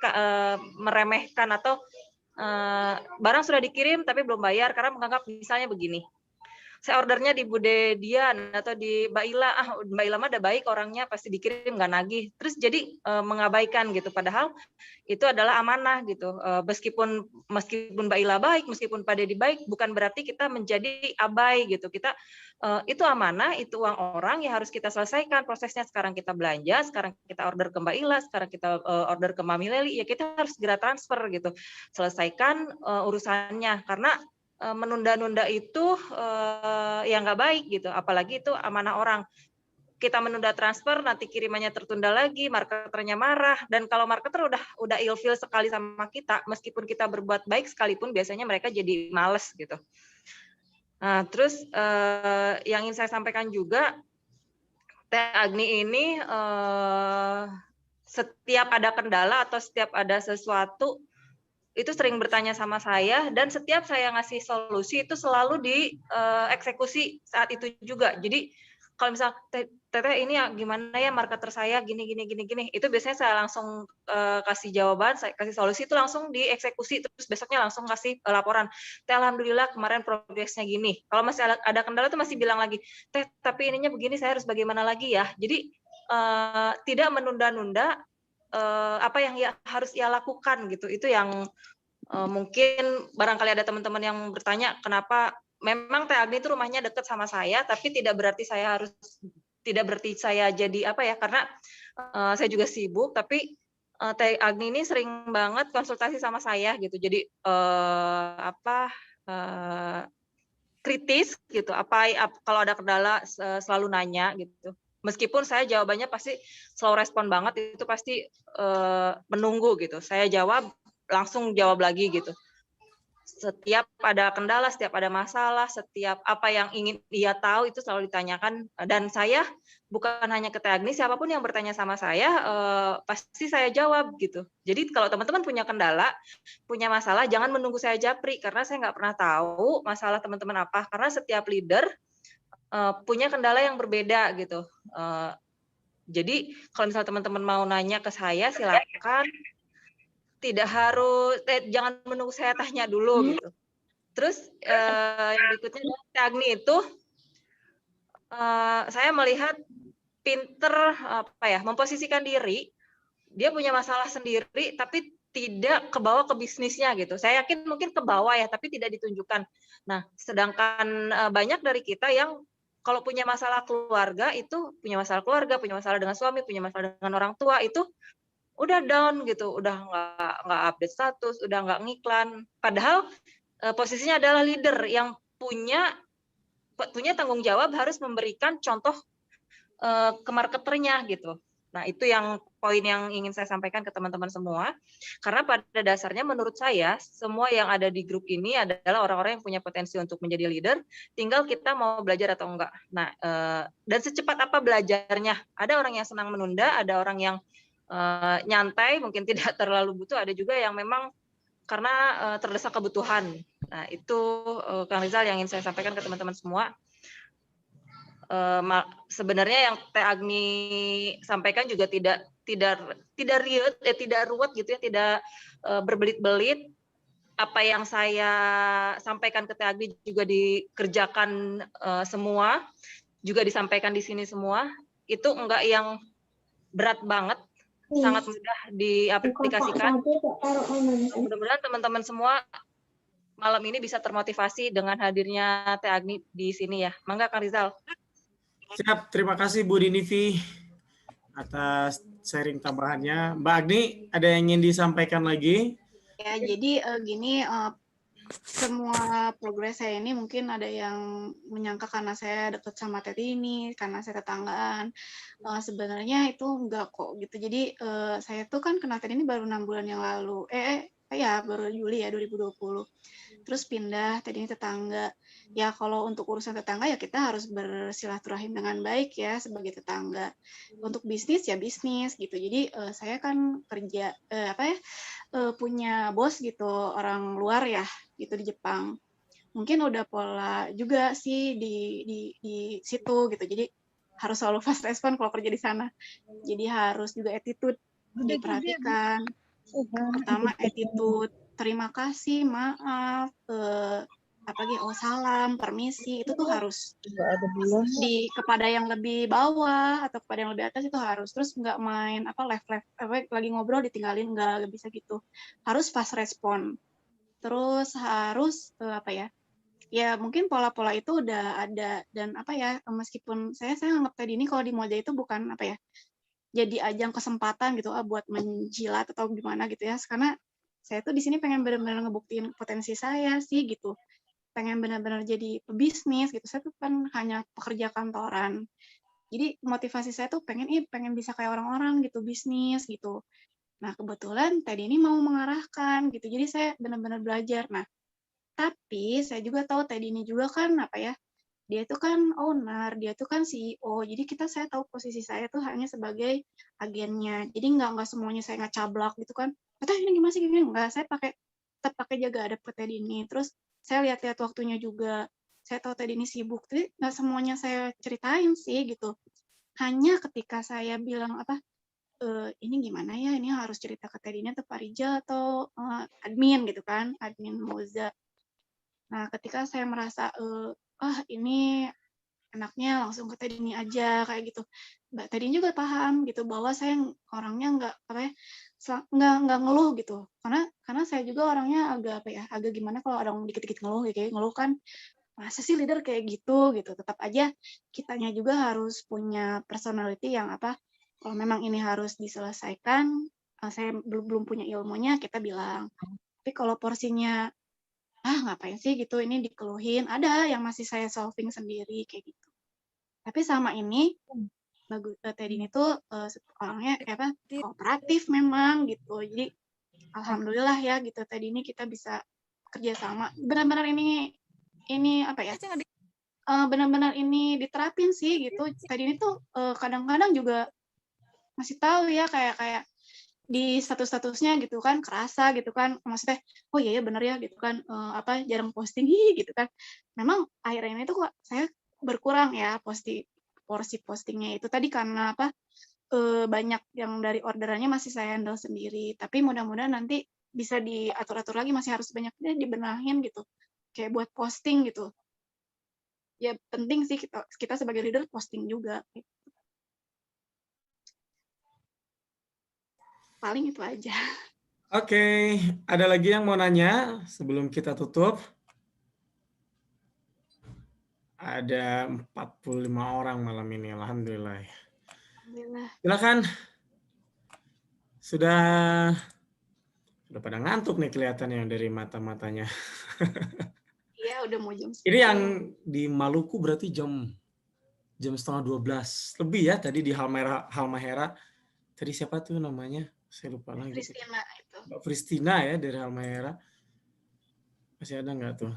meremehkan atau barang sudah dikirim tapi belum bayar karena menganggap misalnya begini, saya ordernya di Bude Dian atau di Mbak Ila, Mbak Ila mah ada baik orangnya pasti dikirim nggak nagih, terus jadi mengabaikan gitu, padahal itu adalah amanah gitu. Meskipun Mbak Ila baik, meskipun Pak Dedi baik, bukan berarti kita menjadi abai gitu. Kita itu amanah, itu uang orang yang harus kita selesaikan prosesnya. Sekarang kita belanja, sekarang kita order ke Mbak Ila, sekarang kita order ke Mami Leli, ya kita harus segera transfer gitu. Selesaikan urusannya, karena menunda-nunda itu ya nggak baik gitu, apalagi itu amanah orang. Kita menunda transfer, nanti kirimannya tertunda lagi, marketernya marah, dan kalau marketer udah ilfeel sekali sama kita, meskipun kita berbuat baik sekalipun, biasanya mereka jadi males gitu. Nah, terus yang ingin saya sampaikan juga, Teh Agni ini setiap ada kendala atau setiap ada sesuatu itu sering bertanya sama saya, dan setiap saya ngasih solusi itu selalu dieksekusi saat itu juga. Jadi kalau misal Teteh ini ya gimana ya marketer saya gini, itu biasanya saya langsung kasih jawaban, saya kasih solusi itu langsung dieksekusi, terus besoknya langsung kasih laporan. Teh alhamdulillah kemarin progresnya gini. Kalau masih ada kendala tuh masih bilang lagi, Teh tapi ininya begini, saya harus bagaimana lagi ya. Jadi tidak menunda-nunda apa yang harus ia lakukan gitu. Itu yang mungkin barangkali ada teman-teman yang bertanya kenapa memang Teh Agni itu rumahnya dekat sama saya, tapi tidak berarti saya jadi apa ya, karena saya juga sibuk, tapi Teh Agni ini sering banget konsultasi sama saya gitu. Jadi kritis gitu, kalau ada kendala selalu nanya gitu. Meskipun saya jawabannya pasti slow respon banget, itu pasti menunggu gitu. Saya jawab langsung jawab lagi gitu. Setiap ada kendala, setiap ada masalah, setiap apa yang ingin dia tahu itu selalu ditanyakan, dan saya bukan hanya ke Teh Agni, siapapun yang bertanya sama saya pasti saya jawab gitu. Jadi kalau teman-teman punya kendala, punya masalah, jangan menunggu saya japri, karena saya nggak pernah tahu masalah teman-teman apa, karena setiap leader punya kendala yang berbeda gitu. Jadi kalau misalnya teman-teman mau nanya ke saya silakan, tidak harus jangan menunggu saya tanya dulu gitu. Terus yang berikutnya adalah Teh Agni itu saya melihat pinter apa ya, memposisikan diri, dia punya masalah sendiri tapi tidak kebawa ke bisnisnya gitu. Saya yakin mungkin ke bawah ya, tapi tidak ditunjukkan. Nah, sedangkan banyak dari kita yang kalau punya masalah keluarga itu punya masalah keluarga, punya masalah dengan suami, punya masalah dengan orang tua itu udah down gitu, udah nggak update status, udah nggak ngiklan. Padahal posisinya adalah leader yang punya tanggung jawab harus memberikan contoh ke marketernya gitu. Nah, itu yang poin yang ingin saya sampaikan ke teman-teman semua. Karena pada dasarnya menurut saya, semua yang ada di grup ini adalah orang-orang yang punya potensi untuk menjadi leader, tinggal kita mau belajar atau enggak. Nah, dan secepat apa belajarnya? Ada orang yang senang menunda, ada orang yang nyantai, mungkin tidak terlalu butuh, ada juga yang memang karena terdesak kebutuhan. Nah, itu Kang Rizal yang ingin saya sampaikan ke teman-teman semua. Sebenarnya yang Teh Agni sampaikan juga tidak ruwet gitu ya, tidak berbelit-belit. Apa yang saya sampaikan ke Teh Agni juga dikerjakan semua, juga disampaikan di sini semua. Itu enggak yang berat banget, sangat mudah diaplikasikan. Mudah-mudahan teman-teman semua malam ini bisa termotivasi dengan hadirnya Teh Agni di sini ya. Mangga Kang Rizal. Siap, terima kasih Bu Dinivi atas sharing tambahannya. Mbak Agni, ada yang ingin disampaikan lagi? Ya, jadi gini, semua progres saya ini mungkin ada yang menyangka karena saya dekat sama Teti ini, karena saya tetanggaan. Sebenarnya itu enggak kok gitu. Jadi saya tuh kan kenal Teti ini baru 6 bulan yang lalu. Baru Juli ya 2020. Terus pindah, tadi ini tetangga. Ya kalau untuk urusan tetangga ya kita harus bersilaturahim dengan baik ya sebagai tetangga. Untuk bisnis ya bisnis gitu. Jadi saya kan kerja punya bos gitu orang luar ya gitu di Jepang. Mungkin udah pola juga sih di situ gitu. Jadi harus selalu fast respon kalau kerja di sana. Jadi harus juga attitude diperhatikan. Pertama attitude, terima kasih, maaf, salam, permisi, itu tuh harus kepada yang lebih bawah atau kepada yang lebih atas itu harus. Terus nggak main lagi ngobrol ditinggalin, nggak bisa gitu. Harus fast respon. Terus harus ya mungkin pola-pola itu udah ada dan meskipun saya nganggap tadi ini kalau di Moja itu bukan jadi ajang kesempatan gitu buat menjilat atau gimana gitu ya, karena saya tuh di sini pengen benar-benar ngebuktiin potensi saya sih gitu, pengen benar-benar jadi pebisnis gitu. Saya tuh kan hanya pekerja kantoran, jadi motivasi saya tuh pengen bisa kayak orang-orang gitu, bisnis gitu. Nah kebetulan tadi ini mau mengarahkan gitu, jadi saya benar-benar belajar. Nah tapi saya juga tahu tadi ini juga kan dia itu kan owner, dia itu kan CEO. Jadi saya tahu posisi saya tuh hanya sebagai agennya. Jadi nggak semuanya saya ngecablak gitu kan. Atau ini gimana sih gini? Nggak, saya tetap pakai jaga adab ke Teddy ini. Terus saya lihat-lihat waktunya juga. Saya tahu Teddy ini sibuk. Tapi nggak semuanya saya ceritain sih gitu. Hanya ketika saya bilang ini gimana ya, ini harus cerita ke Teddy ini atau Pak Rijal atau admin gitu kan, admin Moza. Nah, ketika saya merasa ini enaknya langsung ke Teddy ini aja kayak gitu. Mbak Teddy juga paham gitu bahwa saya orangnya nggak ngeluh gitu. Karena saya juga orangnya agak gimana kalau orang dikit-dikit ngeluh kayak ngeluh kan masa sih leader kayak gitu. Tetap aja kitanya juga harus punya personality yang kalau memang ini harus diselesaikan, saya belum punya ilmunya kita bilang. Tapi kalau porsinya ngapain sih gitu ini dikeluhin, ada yang masih saya solving sendiri kayak gitu. Tapi sama ini Teddy ini tuh orangnya kooperatif memang gitu. Jadi alhamdulillah ya gitu Teddy ini kita bisa kerjasama. Benar-benar ini benar-benar ini diterapin sih gitu. Teddy ini tuh kadang-kadang juga masih tahu ya kayak di status-statusnya gitu kan kerasa gitu kan, maksudnya oh iya ya bener ya gitu kan, jarang posting gitu kan. Memang akhir-akhir ini tuh kok saya berkurang ya porsi postingnya itu tadi karena banyak yang dari orderannya masih saya handle sendiri. Tapi mudah-mudahan nanti bisa diatur-atur lagi, masih harus banyak dibenahin gitu. Kayak buat posting gitu. Ya penting sih kita sebagai leader posting juga. Paling itu aja. Oke, ada lagi yang mau nanya sebelum kita tutup? Ada 45 orang malam ini, alhamdulillah. Alhamdulillah. Silakan. Sudah pada ngantuk nih kelihatannya dari mata-matanya. Iya, udah mau jam 10. Ini yang di Maluku berarti jam 11:30 lebih ya tadi di Halmahera. Tadi siapa tuh namanya? Saya lupa lagi. Christina itu. Mbak Pristina ya dari Halmahera. Masih ada nggak tuh?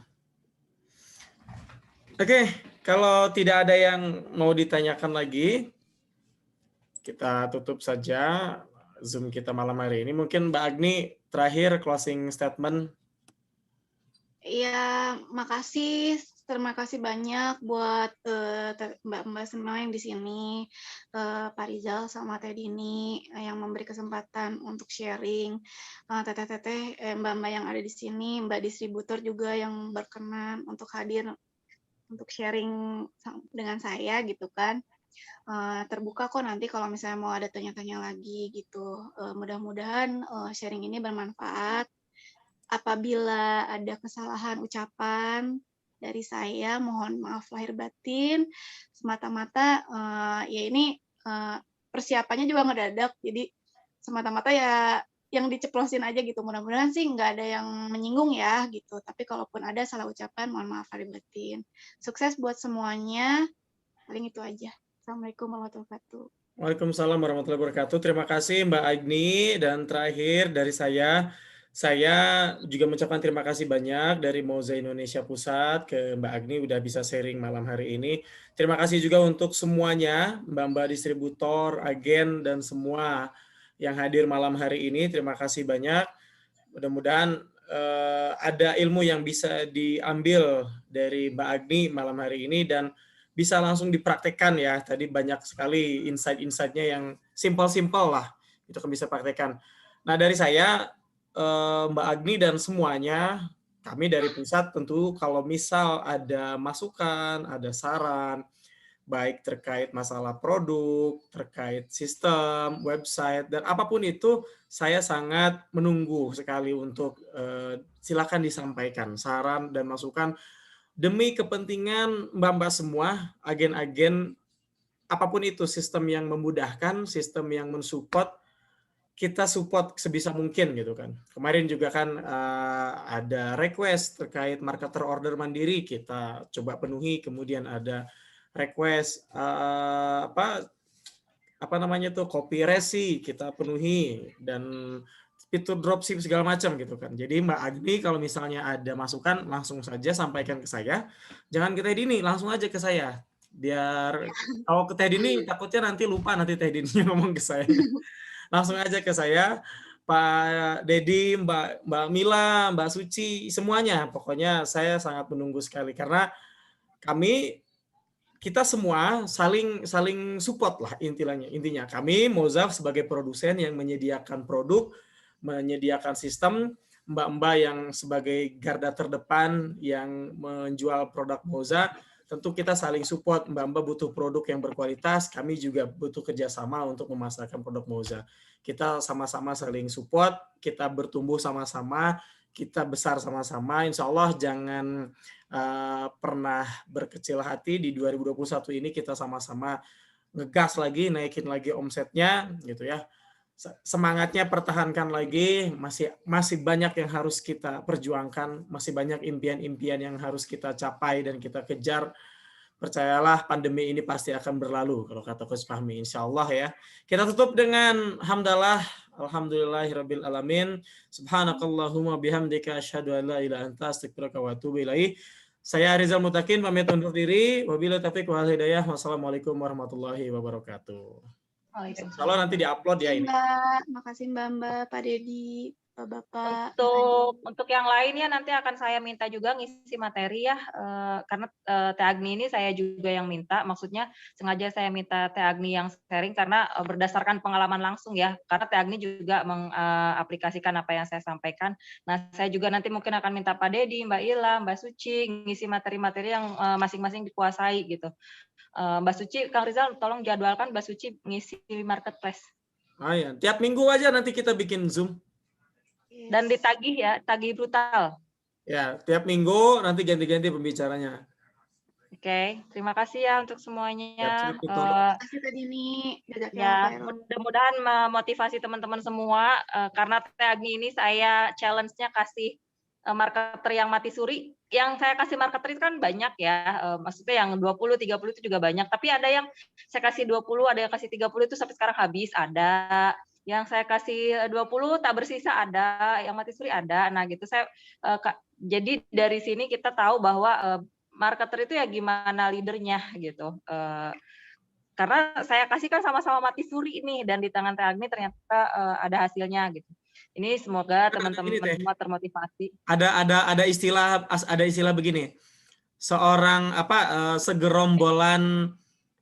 Oke, kalau tidak ada yang mau ditanyakan lagi, kita tutup saja Zoom kita malam hari ini. Mungkin Mbak Agni terakhir closing statement. Iya, makasih. Terima kasih banyak buat Mbak-mbak semua yang di sini, Pak Rizal sama Teh Dini yang memberi kesempatan untuk sharing, teteh-teteh, mbak-mbak yang ada di sini, mbak distributor juga yang berkenan untuk hadir untuk sharing dengan saya gitu kan. Terbuka kok nanti kalau misalnya mau ada tanya-tanya lagi gitu. Mudah-mudahan sharing ini bermanfaat. Apabila ada kesalahan ucapan dari saya, mohon maaf lahir batin. Semata-mata ya ini persiapannya juga ngedadak, jadi semata-mata ya yang diceplosin aja gitu. Mudah-mudahan sih nggak ada yang menyinggung ya gitu. Tapi kalaupun ada salah ucapan, mohon maaf lahir batin. Sukses buat semuanya. Paling itu aja. Assalamualaikum warahmatullahi wabarakatuh. Waalaikumsalam warahmatullahi wabarakatuh. Terima kasih Mbak Agni. Dan terakhir dari saya juga mengucapkan terima kasih banyak dari Moza Indonesia Pusat ke Mbak Agni udah bisa sharing malam hari ini. Terima kasih juga untuk semuanya, mbak-mbak distributor, agen, dan semua yang hadir malam hari ini. Terima kasih banyak. Mudah-mudahan ada ilmu yang bisa diambil dari Mbak Agni malam hari ini dan bisa langsung dipraktekkan ya. Tadi banyak sekali insight-insightnya yang simple-simple lah. Itu kan bisa praktekkan. Nah dari saya, Mbak Agni dan semuanya, kami dari pusat tentu kalau misal ada masukan, ada saran, baik terkait masalah produk, terkait sistem, website, dan apapun itu, saya sangat menunggu sekali untuk silakan disampaikan saran dan masukan demi kepentingan mbak-mbak semua, agen-agen, apapun itu sistem yang memudahkan, sistem yang mensupport, kita support sebisa mungkin gitu kan. Kemarin juga kan ada request terkait marketer order mandiri, kita coba penuhi, kemudian ada request apa namanya tuh copy resi kita penuhi dan fitur dropship segala macam gitu kan. Jadi Mbak Agni kalau misalnya ada masukan langsung saja sampaikan ke saya. Jangan ke Teh Dini, langsung aja ke saya. Biar kalau ke Teh Dini takutnya nanti lupa nanti Teh Dini ngomong ke saya. Langsung aja ke saya. Pak Dedi, Mbak Mila, Mbak Suci, semuanya. Pokoknya saya sangat menunggu sekali karena kita semua saling support lah intinya. Kami Moza sebagai produsen yang menyediakan produk, menyediakan sistem, mbak-mbak yang sebagai garda terdepan yang menjual produk Moza, tentu kita saling support. Mbak-mbak butuh produk yang berkualitas, kami juga butuh kerjasama untuk memasarkan produk Moza. Kita sama-sama saling support, kita bertumbuh sama-sama, kita besar sama-sama. Insya Allah jangan pernah berkecil hati. Di 2021 ini kita sama-sama ngegas lagi, naikin lagi omsetnya gitu ya. Semangatnya pertahankan lagi, masih banyak yang harus kita perjuangkan, masih banyak impian-impian yang harus kita capai dan kita kejar. Percayalah pandemi ini pasti akan berlalu kalau kata Coach Fahmi, insya Allah ya. Kita tutup dengan hamdalah, alhamdulillahirabbil alamin, subhanakallahumma bihamdika asyhadu an la ilaha illa anta astaghfiruka wa atubu ilaik. Saya Rizal Mutakin pamit undur diri. Wabillahi taufiq wal hidayah. Wassalamualaikum warahmatullahi wabarakatuh. Kalau nanti diupload ya ini. Mbak, makasih Mbak, Pak Dedi. Bapak-bapak. Untuk yang lainnya nanti akan saya minta juga ngisi materi ya, karena Teh Agni ini saya juga yang minta, maksudnya sengaja saya minta Teh Agni yang sharing karena berdasarkan pengalaman langsung ya, karena Teh Agni juga mengaplikasikan apa yang saya sampaikan. Nah, saya juga nanti mungkin akan minta Pak Dedi, Mbak Ila, Mbak Suci ngisi materi-materi yang masing-masing dikuasai gitu. Mbak Suci, Kang Rizal, tolong jadwalkan Mbak Suci ngisi marketplace. Ah ya, tiap minggu aja nanti kita bikin Zoom. Dan ditagih ya, tagih brutal. Ya, tiap minggu nanti ganti-ganti pembicaranya. Oke, terima kasih ya untuk semuanya. Terima kasih tadi nih. Ya, mudah-mudahan memotivasi teman-teman semua, karena Teh Agni ini saya challenge-nya kasih marketer yang mati suri. Yang saya kasih marketer itu kan banyak ya, maksudnya yang 20, 30 itu juga banyak. Tapi ada yang saya kasih 20, ada yang kasih 30 itu sampai sekarang habis, ada. Yang saya kasih 20 tak bersisa ada, yang mati suri ada. Nah gitu jadi dari sini kita tahu bahwa marketer itu ya gimana leadernya gitu. Karena saya kasih kan sama-sama mati suri nih dan di tangan Teh Agni ternyata ada hasilnya gitu. Ini semoga teman-teman semua termotivasi. Ada istilah begini. Seorang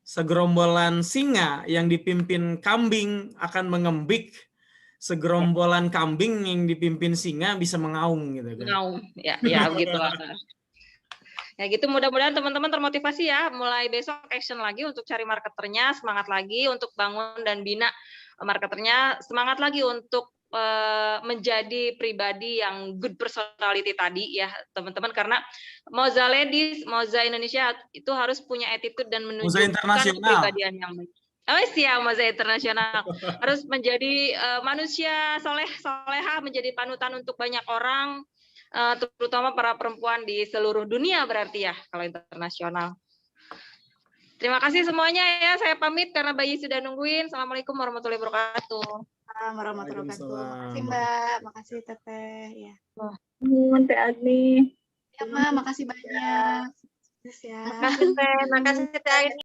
segerombolan singa yang dipimpin kambing akan mengembik, segerombolan kambing yang dipimpin singa bisa mengaum gitu kan. Mengaum. Ya begitulah. Ya gitu, mudah-mudahan teman-teman termotivasi ya. Mulai besok action lagi untuk cari marketernya, semangat lagi untuk bangun dan bina marketernya, semangat lagi untuk menjadi pribadi yang good personality tadi ya teman-teman, karena Moza Ladies, Moza Indonesia itu harus punya attitude dan menunjukkan kepribadian yang baik. Oh siap, Moza Internasional harus menjadi manusia soleha, menjadi panutan untuk banyak orang, terutama para perempuan di seluruh dunia berarti ya kalau internasional. Terima kasih semuanya ya, saya pamit karena bayi sudah nungguin. Assalamualaikum warahmatullahi wabarakatuh. Warahmatullahi wabarakatuh. Makasih Mbak, makasih Teteh. Ya. Teh Agni. Ya Mbak, makasih banyak. Makasih Teh, makasih Teh Agni.